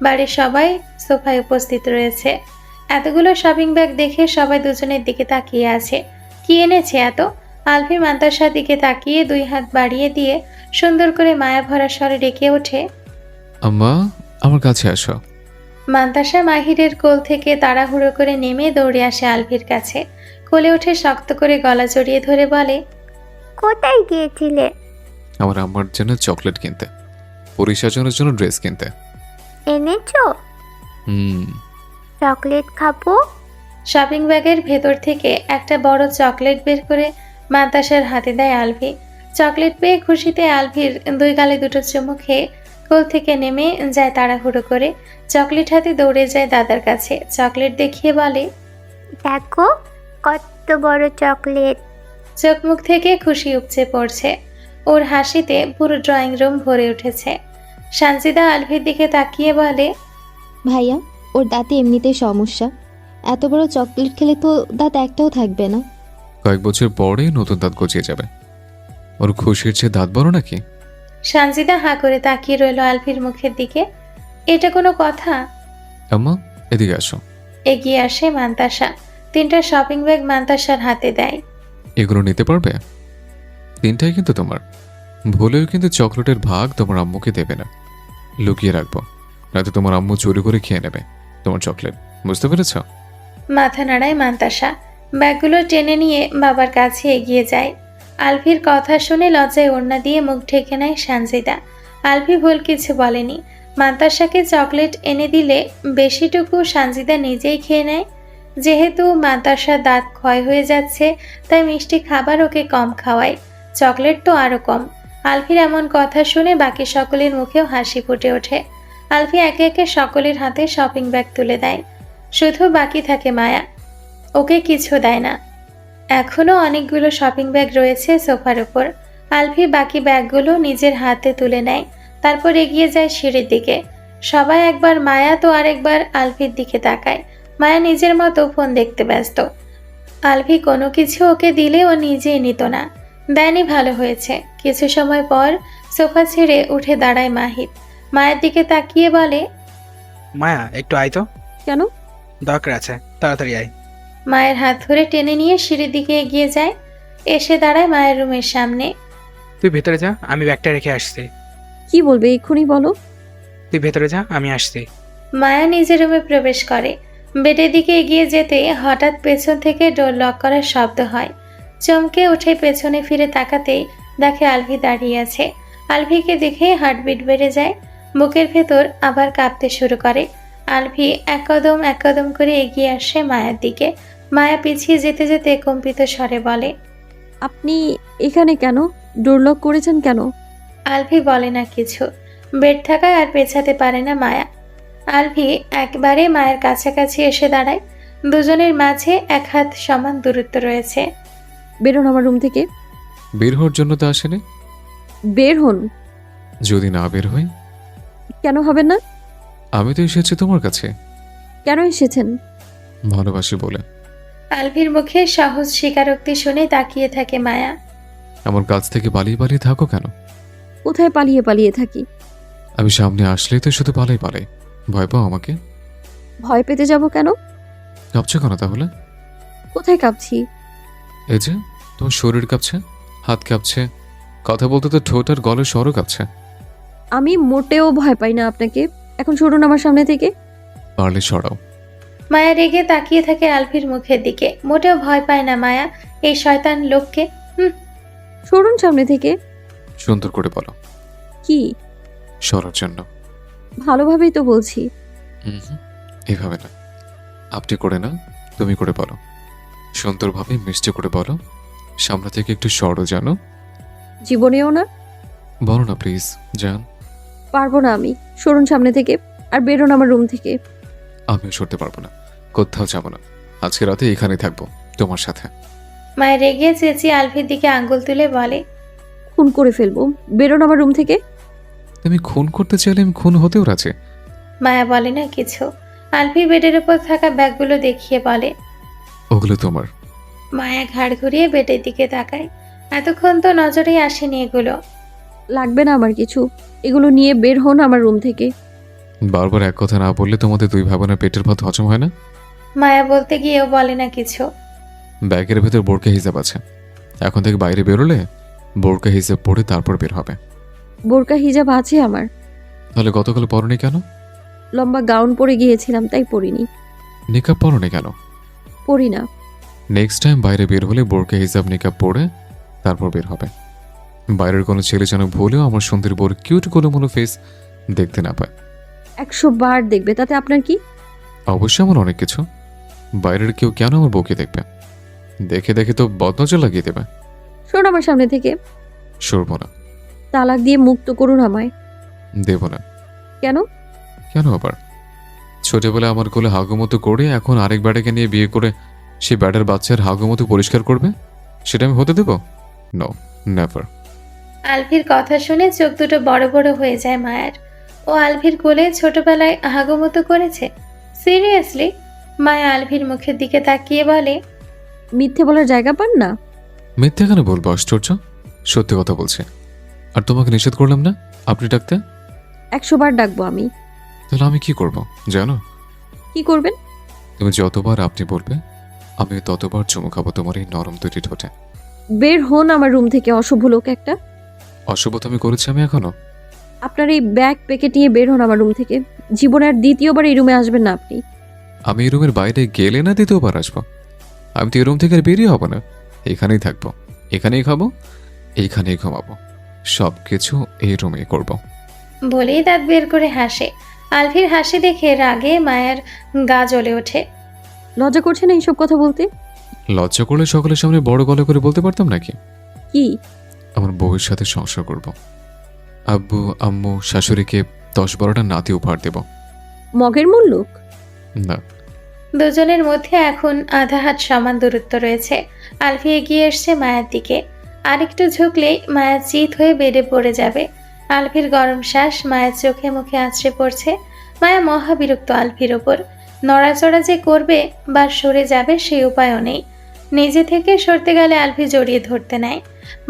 বাড়ির সবাই সোফায় উপস্থিত রয়েছে। এতগুলো শপিং ব্যাগ দেখে সবাই দুজনের দিকে তাকিয়ে আছে। কি এনেছে এত? আলভি মান্তাসার দিকে তাকিয়ে 2 হাত বাড়িয়ে দিয়ে সুন্দর করে মায়া ভরা স্বরে ডেকে ওঠে, আম্মা, আমার কাছে আসো। মান্তাসা মাহিরের কোল থেকে তাড়াহুড়ো করে নেমে দৌড়ে আসে আলভির কাছে। কোলে উঠে শক্ত করে গলা জড়িয়ে ধরে বলে, কোথায় গিয়েছিলে? আমার আম্মার জন্য চকলেট কিনতে, পরিসাজনের জন্য ড্রেস কিনতে। এনেছো? হুম। চকলেট খাবো। শপিং ব্যাগের ভেতর থেকে একটা বড় চকলেট বের করে মান্তাসার হাতে দেয় আলভি। চকলেট পেয়ে খুশিতে আলভির 2 গালে 2 চুমু খেয়ে কোল থেকে নেমে যায় তাড়াহুড়ো করে। চকলেট হাতে দৌড়ে যায় দাদার কাছে। চকলেট দেখিয়ে বলে, দেখো কত বড় চকলেট। চোখ মুখ থেকে খুশি উপচে পড়ছে। ওর হাসিতে পুরো ড্রয়িং রুম ভরে উঠেছে। সানজিদা আলভির দিকে তাকিয়ে বলে, ভাইয়া, ওর দাঁতে এমনিতেই সমস্যা, এত বড় চকলেট খেলে তো দাঁত একটাও থাকবে না। কয়েক বছর পরে নতুন দাঁত গজিয়ে যাবে। ওর খুশির চেয়ে দাঁত বড় নাকি? সানজিদা হাঁ করে তাকিয়ে রইল আলভির মুখের দিকে। এটা কোনো কথা? আম্মা, এদিকে আসো। এগিয়ে আসে মান্তাসা। 3টা শপিং ব্যাগ মান্তাসার হাতে দেয়। এগুলো নিতে পারবে? 3টাই কিন্তু তোমার। ভুলেও কিন্তু চকলেটের ভাগ তোমার আম্মুকে দেবে না, লুকিয়ে রাখবো, নয়তো তোমার আম্মু চুরি করে খেয়ে নেবে তোমার চকলেট। বুঝতে পেরেছ? মাথা নাড়ায় মান্তাসা। ব্যাগগুলো টেনে নিয়ে বাবার কাছে এগিয়ে যায়। আলভির কথা শুনে লজ্জায় ওড়না দিয়ে মুখ ঢেকে নেয় সানজিদা। আলভি ভুল কিছু বলেনি। মান্তাসাকে চকলেট এনে দিলে বেশিটুকু সানজিদা নিজেই খেয়ে নেয়। যেহেতু মান্তাসার দাঁত ক্ষয় হয়ে যাচ্ছে, তাই মিষ্টি খাবার ওকে কম খাওয়ায়, চকলেট তো আরও কম। আলভির এমন কথা শুনে বাকি সকলের মুখেও হাসি ফুটে ওঠে। আলভি একে একে সকলের হাতে শপিং ব্যাগ তুলে দেয়। শুধু বাকি থাকে মায়া। ওকে কিছু দেয় না। এখনও অনেকগুলো শপিং ব্যাগ রয়েছে সোফার উপর। আলভি বাকি ব্যাগগুলো নিজের হাতে তুলে নেয়, তারপর এগিয়ে যায় সিঁড়ির দিকে। সবাই একবার মায়া তো আরেকবার আলভির দিকে তাকায়। মায়া নিজের মতো ফোন দেখতে ব্যস্ত। আলভি কোনো কিছু ওকে দিলে ও নিজেই নিত না। দেয়নি, ভালো হয়েছে। কিছু সময় পর সোফা ছেড়ে উঠে দাঁড়ায় মাহিদ। মায়ের দিকে তাকিয়ে বলে, মায়া, একটু আয় তো। কেন? দরকার আছে, তাড়াতাড়ি আয়। মায়ের হাত ধরে টেনে নিয়ে সিঁড়ির দিকে এগিয়ে যায়। এসে দাঁড়ায় মায়ের রুমের সামনে। তুই ভেতরে যা, আমি ব্যাগটা রেখে আসছি। কি বলবে এক্ষুনি বলো। তুই ভেতরে যা, আমি আসছি। মায়া নিজের রুমে প্রবেশ করে। বেডের দিকে এগিয়ে যেতে হঠাৎ পেছন থেকে ডোর লক করার শব্দ হয়। চমকে উঠে পেছনে ফিরে তাকাতেই দেখে আলভি দাঁড়িয়ে আছে। আলভিকে দেখে হার্টবিট বেড়ে যায়। বুকের ভেতর আবার কাঁপতে শুরু করে। আলভি এক কদম করে এগিয়ে আসে মায়ের দিকে। মায়া পিছিয়ে যেতে যেতে কম্পিত স্বরে বলে, আপনি এখানে কেন? ডোর লক করেছেন কেন? আলভি বলে না কিছু। বেড থাকায় আর পেছাতে পারে না মায়া। আলভি একবারে মায়ের কাছাকাছি এসে দাঁড়ায়। দুজনের মাঝে 1 হাত সমান দূরত্ব রয়েছে। বেরোন আমার রুম থেকে। বের হওয়ার জন্য তো আসেনি। বের হন। যদি না বের হই? কেন হবেন না? আমি তো এসেছি তোমার কাছে কেন এসেছেন? ভালোবাসি বলে। আলভির মুখে সহজ স্বীকারোক্তি শুনে তাকিয়ে থাকে মায়া। আমার কাছ থেকে পালিয়ে পালিয়ে থাকো কেন? কোথায় পালিয়ে পালিয়ে থাকি? আমি সামনে আসলেই তো শুধু পালাই পালাই। ভয় পাও আমাকে? ভয় পেতে যাব কেন? কাঁপছো কেন তাহলে? কোথায় কাঁপছি? এই যে তোমার শরীর কাঁপছে, হাত কাঁপছে, কথা বলতে তো ঠোঁট আর গলের স্বরও কাঁপছে। আমি মোটেও ভয় পাই না আপনাকে। এখন সরুন আমার সামনে থেকে। পারলে সরাও। মায়া রেগে তাকিয়ে থাকে আলভির মুখের দিকে। মোটেও ভয় পায় না মায়া এই শয়তান লোককে। সরুন সামনে থেকে। সুন্দর করে বলো। কি? সরার জন্য। ভালোভাবেই তো বলছি। হুম, এইভাবে না, আপনি করে না, তুমি করে বলো। সুন্দরভাবে মিষ্টি করে বলো। সামনে থেকে একটু সরো, জানো? জীবনেও না। বলো না প্লিজ, জান। পারবো না আমি। সরুন সামনে থেকে আর বেরোন আমার রুম থেকে। আমিও সরতে পারবো না, কোথাও যাবো না। আজকে রাতে এখানেই থাকবো তোমার সাথে। মায়া রেগে চেঁচিয়ে আলভির দিকে আঙ্গুল তুলে বলে, খুন করে ফেলবো। বেরোন আমার রুম থেকে। তুমি খুন করতে চাইলে আমি খুন হতেও রাজি। মায়া বলে না কিছু। আলভি বেডের উপর থাকা ব্যাগগুলো দেখিয়ে বলে, ওগুলো তোমার। মায়া ঘাড় ঘুরিয়ে বেডের দিকে তাকায়। এতক্ষণ তো নজরেই আসেনি এগুলো। লাগবে না আমার কিছু। এগুলো নিয়ে বের হন আমার রুম থেকে। বারবার এক কথা না বললে তোমাদের দুই ভাবনার পেটের ভাত হজম হয় না? মায়া বলতে গিয়েও বলে না কিছু। ব্যাগের ভেতর বোরকা হিসাব আছে। এখন থেকে বাইরে বেরোলে বোরকা হিসাব পড়ে তারপর বের হবে। বোরকা হিজাব আছে আমার। তাহলে গতকাল পরনি কেন? লম্বা গাউন পরে গিয়েছিলাম তাই পরিনি। নিকাব পরনি কেন? পরি না। নেক্সট টাইম বাইরে বের হলে বোরকা হিসাব নিকাব পরে তারপর বের হবে। বাইরের কোনো ছেলে যেন ভুলেও আমার সুন্দর বোর কিউট গোলমোলো ফেস দেখতে না পায়। 100 বার দেখবে, তাতে আপনার কি? অবশ্যই আমার অনেক কিছু। বাইরের কেউ কেন আমার বউকে দেখবে? দেখে দেখে তো বদনজর লাগিয়ে দেবে। শোন আমার সামনে থেকে। সরব না। তালাক দিয়ে মুক্ত করুন আমায়। দেব না। কেন? কেন আবার? ছোটবেলায় আমার কোলে হাগুমতো করে এখন আরেক ব্যাটাকে নিয়ে বিয়ে করে সে ব্যাটার বাচ্চার হাগুমতো পরিষ্কার করবে, সেটা আমি হতে দেব? No, never. আলভির কথা শুনে চোখ দুটো বড় বড় হয়ে যায় মায়ার। ও আলভির কোলে ছোটবেলায় হাগুমতো করেছে? সিরিয়াসলি? মায়া আলভির মুখের দিকে তাকিয়ে বলে, মিথ্যে বলার জায়গা পান না। মিথ্যে কেন বলবো? আশ্চর্য, সত্যি কথা বলছে। আর তোমাকে নিষেধ করলাম না আপনি ডাকতে? 100 বার ডাকবো আমি। তাহলে আমি কি করব জানো? কি করবেন? তুমি যতবার আপনি বলবে আমি ততবার চুমু খাবো তোমার এই নরম দুটি ঠোঁটে। বের হন আমার রুম থেকে, অশুভ লোক একটা। অশুভ আমি করেছি আমি এখনো? আপনার এই ব্যাগ প্যাকেট নিয়ে বের হন আমার রুম থেকে। জীবনে আর দ্বিতীয়বার এই রুমে আসবেন না আপনি। আমি এই রুমের বাইরে গেলে না দ্বিতীয়বার আসবো? আমি তো এই রুম থেকে আর বেরিয়ে হবো না। এখানেই থাকবো, এখানেই খাবো, এইখানেই ঘুমাবো, সব কিছু এই রুমেই করবো। বলেই দাঁত বের করে হাসে। আলভির হাসি দেখে রাগে মায়ের গা জ্বলে ওঠে। লজ্জা করছে না এইসব কথা বলতে? লজ্জা করলে সকলের সামনে বড় গলা করে বলতে পারতাম নাকি? কি? আমার বউয়ের সাথে সংসার করব। আব্বু আম্মু শাশুড়িকে 10-12টা নাতি উপহার দেব। মগের মুল্লুক? না। দুজনের মধ্যে এখন আধা হাত সমান দূরত্ব রয়েছে। আলভি এগিয়ে এসছে মায়ের দিকে। আরেকটু ঝুঁকলেই মায়া চিত হয়ে বেডে পড়ে যাবে। আলভির গরম শ্বাস মায়ের চোখে মুখে আছড়ে পড়ছে। মায়া মহাবিরক্ত আলভির ওপর। নড়াচড়া যে করবে বা সরে যাবে সেই উপায়ও নেই। নিজে থেকে সরতে গেলে আলভি জড়িয়ে ধরতে নেয়।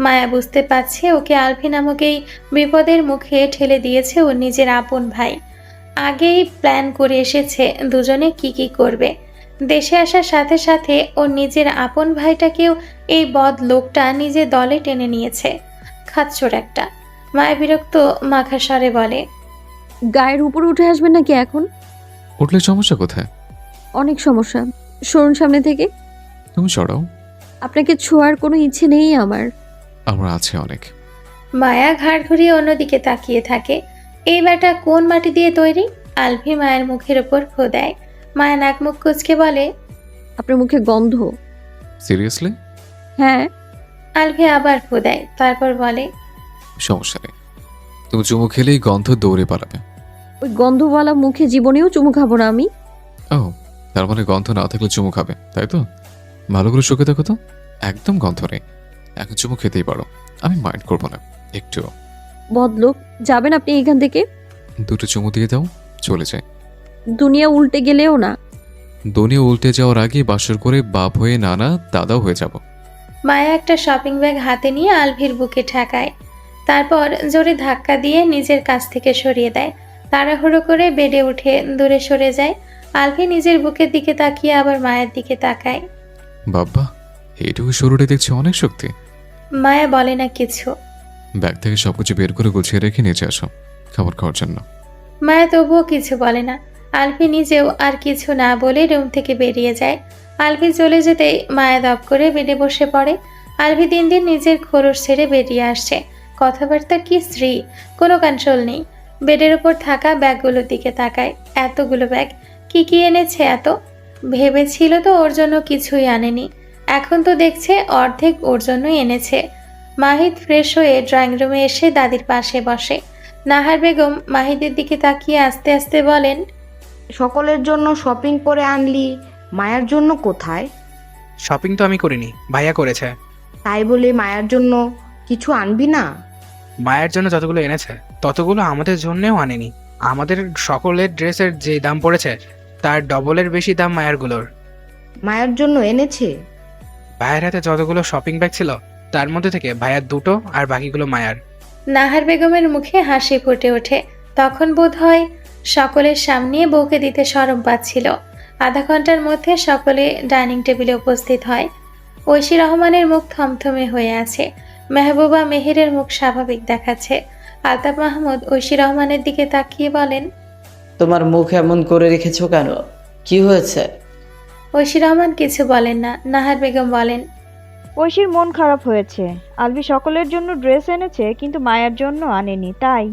মায়া বুঝতে পারছে ওকে আলভি নামক এই বিপদের মুখে ঠেলে দিয়েছে ওর নিজের আপন ভাই। আগেই প্ল্যান করে এসেছে দুজনে কি কি করবে। দেশে আসার সাথে সাথে ওর নিজের আপন ভাইটাকেও এই বদ লোকটা নিজের দলে টেনে নিয়েছে। খাচ্চোর একটা। মায়া বিরক্ত মাখা স্বরে বলে, গায়ের উপর উঠে আসবেন নাকি এখন? উঠলে সমস্যা কোথায়? অনেক সমস্যা। সরুন সামনে থেকে। তুমি সরাও। আপনাকে ছোঁয়ার কোনো ইচ্ছে নেই আমার। আমার আছে অনেক। মায়া ঘাড় ঘুরিয়ে অন্যদিকে তাকিয়ে থাকে। এই ব্যাটা কোন মাটি দিয়ে তৈরি? আলভি মায়ের মুখের ওপর ফু দেয়। মায়া নাক মুখ কুচকে বলে, আপনার মুখে গন্ধ। সিরিয়াসলি? হ্যাঁ। আলফি আবার ফু দেয়, তারপর বলে, সমস্যা নেই, তুমি চুমু খেলেই গন্ধ দৌড়ে পালাবে। ওই গন্ধওয়ালা মুখে জীবনেও চুমু খাবো না আমি। ও, তার মানে গন্ধ না থাকলে চুমু খাবে, তাই তো? ভালো করে চোখে দেখো তো, একদম গন্ধ নেই। এখন চুমু খেতেই পারো, আমি মাইন্ড করবো না একটু। বদলোক, যাবেন আপনি এখান থেকে? দুটো চুমু দিয়ে দাও, চলে যায়। দুনিয়া উল্টে গেলেও না। দুনিয়া উল্টে যাওয়ার আগে বাসর করে বাপ হয়ে নানা দাদাও হয়ে যাব। মায়া একটা শপিং ব্যাগ হাতে নিয়ে আলভির বুকে ঠেকায়, তারপর জোরে ধাক্কা দিয়ে নিজের কাছ থেকে সরিয়ে দেয়। তাড়াহুড়ো করে বেডে উঠে দূরে সরে যায়। আলভি নিজের বুকের দিকে তাকিয়ে আবার মায়ের দিকে তাকায়। বাবা, এইটুকু শরীরে দেখছি অনেক শক্তি। মায়া বলে না কিছু। ব্যাগ থেকে সবকিছু বের করে গুছিয়ে রেখে নিচে আসো খাবার খাওয়ার জন্য। মায়া তবুও কিছু বলে না। আলভি নিজেও আর কিছু না বলে রুম থেকে বেরিয়ে যায়। আলভি চলে যেতেই মায়া দপ করে বেডে বসে পড়ে। আলভি দিন দিন নিজের খোলস ছেড়ে বেরিয়ে আসছে। কথাবার্তার কি শ্রী, কোনো কন্ট্রোল নেই। বেডের ওপর থাকা ব্যাগগুলোর দিকে তাকায়। এতগুলো ব্যাগ, কি কি এনেছে এত? ভেবেছিল তো ওর জন্য কিছুই আনেনি, এখন তো দেখছে অর্ধেক ওর জন্যই এনেছে। মাহিদ ফ্রেশ হয়ে ড্রয়িং রুমে এসে দাদির পাশে বসে। নাহার বেগম মাহিদের দিকে তাকিয়ে আস্তে আস্তে বলেন, সকলের জন্য শপিং করে আনলি, মায়ার জন্য কোথায়? শপিং তো আমি করিনি, ভাইয়া করেছে। তাই বলে মায়ার জন্য কিছু আনবি না? মায়ের জন্য যতগুলো এনেছে ততগুলো আমাদের জন্যও আনেনি। আমাদের সকলের ড্রেসের যে দাম পড়েছে তার ডবলের বেশি দাম মায়েরগুলোর। মায়ার জন্য এনেছে? ভাইয়ের হাতে যতগুলো শপিং ব্যাগ ছিল তার মধ্যে থেকে ভাইয়ার দুটো আর বাকিগুলো মায়ার। নাহার বেগমের মুখে হাসি ফুটে ওঠে। তখন বোধ হয় সকলের সামনে বউকে দিতে শরম পাচ্ছিল। আধা ঘন্টার মধ্যে সকলে ডাইনিং টেবিলে উপস্থিত হয়। ঐশী রহমানের মুখ থমথমে হয়ে আছে। মেহবুবা মেহেরের মুখ স্বাভাবিক দেখাচ্ছে। আলতাফ মাহমুদ ঐশী রহমানের দিকে তাকিয়ে বলেন, তোমার মুখ এমন করে রেখেছো কেন? কি হয়েছে? ঐশী রহমান কিছু বলেন না। নাহার বেগম বলেন, ঐশীর মন খারাপ হয়েছে। আলভি সকলের জন্য ড্রেস এনেছে কিন্তু মায়ের জন্য আনেনি, তাই।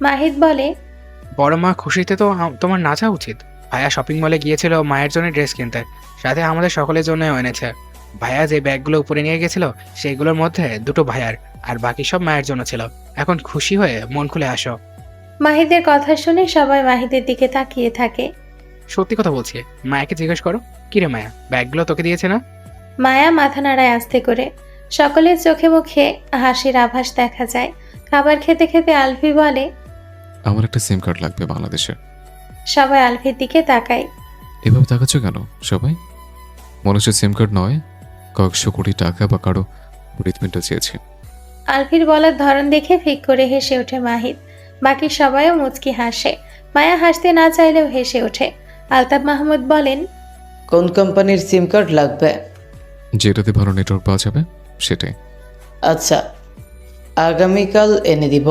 মাহিদ বলে, বড় মা খুশিতে তো তোমার নাচা উচিত। ভাইয়া শপিং মলে গিয়েছিল মায়ের জন্য ড্রেস কিনতে, সাথে আমাদের সকলের জন্যও এনেছে। ভাইয়া যে ব্যাগগুলো উপরে নিয়ে গেছিল সেইগুলোর মধ্যে দুটো ভাইয়ার আর বাকি সব মায়ের জন্য ছিল। এখন খুশি হয়ে মন খুলে আসো। মাহিদের কথা শুনে সবাই মাহিদের দিকে তাকিয়ে থাকে। সত্যি কথা বলছি, মায়াকে জিজ্ঞেস করো, কিরে মায়া, ব্যাগগুলো তোকে দিয়েছে না? মায়া মাথা নাড়ায় আস্তে করে। সকলের চোখে মুখে হাসির আভাস দেখা যায়। খাবার খেতে খেতে আলভি বলে, আমার একটা সিম কার্ড লাগবে বাংলাদেশের। সবাই আলভির দিকে তাকায়। এভাবে তাকাচ্ছ কেন সবাই? মনে হচ্ছে সিম কার্ড নয়, কয়েকশো কোটি টাকা বা কারো ট্রিটমেন্টও চেয়েছে। আলভির বলার ধরন দেখে ফিক করে হেসে ওঠে মাহিদ। বাকি সবাইও মুচকি হাসে। মায়া হাসতে না চাইলেও হেসে ওঠে। আলতাফ মাহমুদ বলেন, কোন কোম্পানির সিম কার্ড লাগবে? যেটাতে ভালো নেটওয়ার্ক পাওয়া যাবে সেটাই। আচ্ছা, আগামীকাল এনে দিব।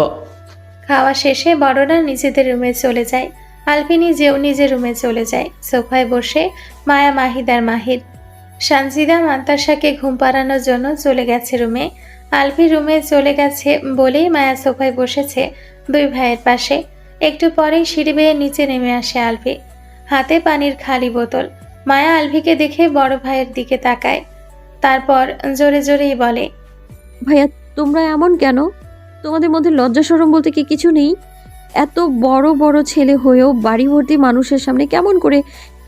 খাওয়া শেষে বড়রা নিজেদের রুমে চলে যায়। আলভি নিজেও নিজের রুমে চলে যায়। সোফায় বসে মায়া, মাহিদ আর মাহির। সানজিদা মান্তাসাকে ঘুম পাড়ানোর জন্য চলে গেছে রুমে। আলভি রুমে চলে গেছে বলেই মায়া সোফায় বসেছে দুই ভাইয়ের পাশে। একটু পরেই সিঁড়ি বেয়ে নিচে নেমে আসে আলভি, হাতে পানির খালি বোতল। মায়া আলভিকে দেখে বড় ভাইয়ের দিকে তাকায়, তারপর জোরে জোরেই বলে, ভাইয়া, তোমরা এমন কেন? তোমাদের মধ্যে লজ্জা শরম বলতে কি কিছু নেই? এত বড় বড় ছেলে হয়েও বাড়ি ভর্তি মানুষের সামনে কেমন করে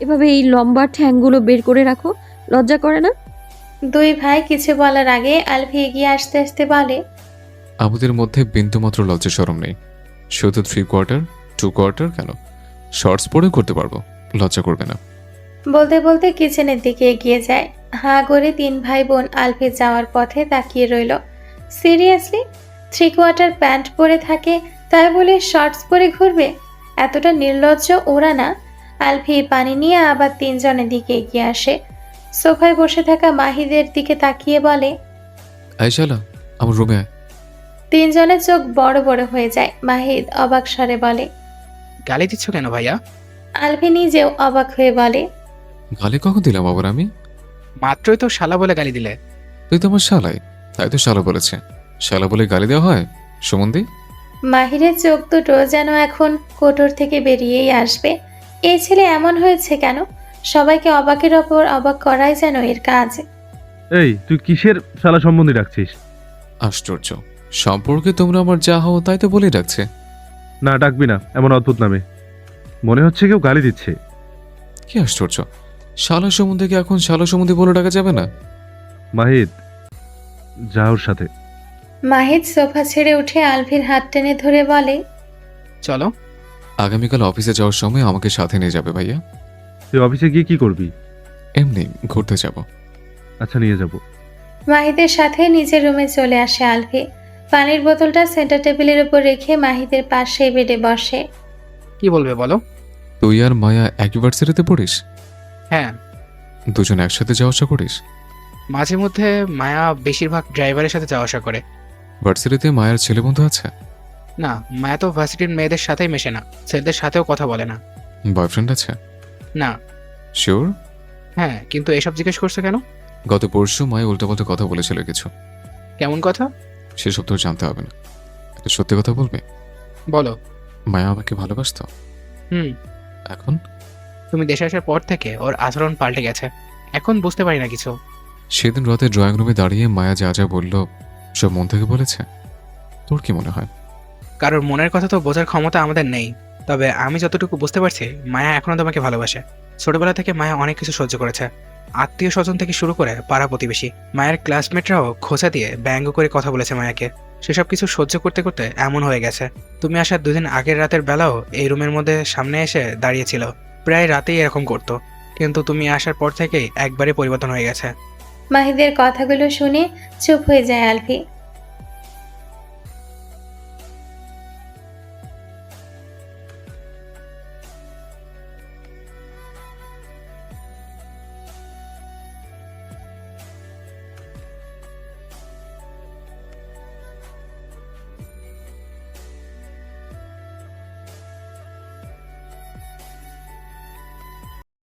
এভাবে এই লম্বা ঠ্যাংগুলো বের করে রাখো? লজ্জা করে না? দুই ভাই কিছু বলার আগে আলভি এগিয়ে আসতে আসতে বলে, আমাদের মধ্যে বিন্দুমাত্র লজ্জা শরম নেই। শুধু 3/4 2/4 কেন, শর্টস পরেও করতে পারবো, লজ্জা করবে না। বলতে বলতে কিচেনের দিকে এগিয়ে যায়। হাঁ করে তিন ভাই বোন আলভি যাওয়ার পথে তাকিয়ে রইল। সিরিয়াসলি, 3/4 প্যান্ট পরে থাকে তাই বলে শর্টস পরে ঘুরবে? এতটা নির্লজ্জ ওরা না। আলভি পানি নিয়ে আবার তিনজনের দিকে এগিয়ে আসে। সোফায় বসে থাকা মাহিদের দিকে তাকিয়ে বলে, আয়শালা, আমার রুমে আয়। তিনজনের চোখ বড় বড় হয়ে যায়। মাহিদ অবাক স্বরে বলে, গালি দিচ্ছ কেন ভাইয়া? আলভি নিজেও অবাক হয়ে বলে, গালি কখন দিলাম আবার আমি? মাত্রই তো শালা বলে গালি দিলে। তুই তো আমার শালাই, তাই তো শালা বলেছে। শালা বলে গালি দেওয়া হয় সুমন্দি? মাহিরের চোখ দুটো যেন এখন কোটর থেকে বেরিয়েই আসবে। এই ছেলে এমন হয়েছে কেন? সবাইকে অবাকের ওপর অবাক করাই যেন এর কাজ। এই তুই কিসের শালা সম্বন্ধে ডাকছিস? আশ্চর্য, সম্পর্কে তোমরা আমার যা হও তাই তো বলেই ডাকছে। না ডাকবি না এমন অদ্ভুত নামে, মনে হচ্ছে কেউ গালি দিচ্ছে। কি আশ্চর্য, শালা সম্বন্ধে কি এখন শালা সম্বন্ধে বলে ডাকা যাবে না? মাহিদ, যা ওর সাথে। মাহিদ সোফা ছেড়ে উঠে আলভির হাত টেনে ধরে বলে, চলো। আগামীকাল অফিসে যাওয়ার সময় আমাকে সাথে নিয়ে যাবে ভাইয়া। তুই অফিসে গিয়ে কি করবি? এমনি ঘুরতে যাব। আচ্ছা নিয়ে যাব। মাহিদের সাথে নিজের রুমে চলে আসে আলভি। পানির বোতলটা সেন্টার টেবিলের উপর রেখে মাহিদের পাশে বেডে বসে। কি বলবে বলো? তুই আর মায়া একই ভার্সিটিতে পড়িস? হ্যাঁ, দুজন একসাথে যাওয়া আসা করিস? মাঝে মধ্যে মায়া বেশিরভাগ ড্রাইভারের সাথে যাওয়া আসা করে। ভার্সিটিতে মায়ের ছেলে বন্ধু আছে? না, মায়া তো ভার্সিটির মেয়েদের সাথেই মেশে না, ছেলেদের সাথেও কথা বলে না। বয়ফ্রেন্ড আছে? না। শিওর? হ্যাঁ, কিন্তু এসব জিজ্ঞেস করছো কেন? গত পরশু মায়া উল্টাপাল্টা কথা বলেছিল কিছু। কেমন কথা? সেসব তো জানতে হবে না, একটা সত্যি কথা বলবে? বলো। মায়া আমাকে ভালোবাসতো। হুম। এখন? তুমি দেশে আসার পর থেকে ওর আচরণ পাল্টে গেছে, এখন বুঝতে পারি না কিছু। সেদিন রাতে ড্রয়িং রুমে দাঁড়িয়ে মায়া যা যা বলল সব মন থেকে বলেছে? তোর কি মনে হয়? কারোর মনের কথা তো বোঝার ক্ষমতা আমাদের নেই, তবে আমি যতটুকু বুঝতে পারছি মায়া এখনো তোমাকে ভালোবাসে। ছোটবেলা থেকে মায়া অনেক কিছু সহ্য করেছে, আত্মীয় স্বজন থেকে শুরু করে পাড়া প্রতিবেশী। মায়ের ক্লাসমেটরাও খোঁচা দিয়ে ব্যঙ্গ করে কথা বলেছে মায়াকে। সেসব কিছু সহ্য করতে করতে এমন হয়ে গেছে। তুমি আসার 2 দিন আগের রাতের বেলাও এই রুমের মধ্যে সামনে এসে দাঁড়িয়েছিল, প্রায় রাতেই এরকম করতো, কিন্তু তুমি আসার পর থেকেই একবারে পরিবর্তন হয়ে গেছে। মাহিদের কথাগুলো শুনে চুপ হয়ে যায় আলভি।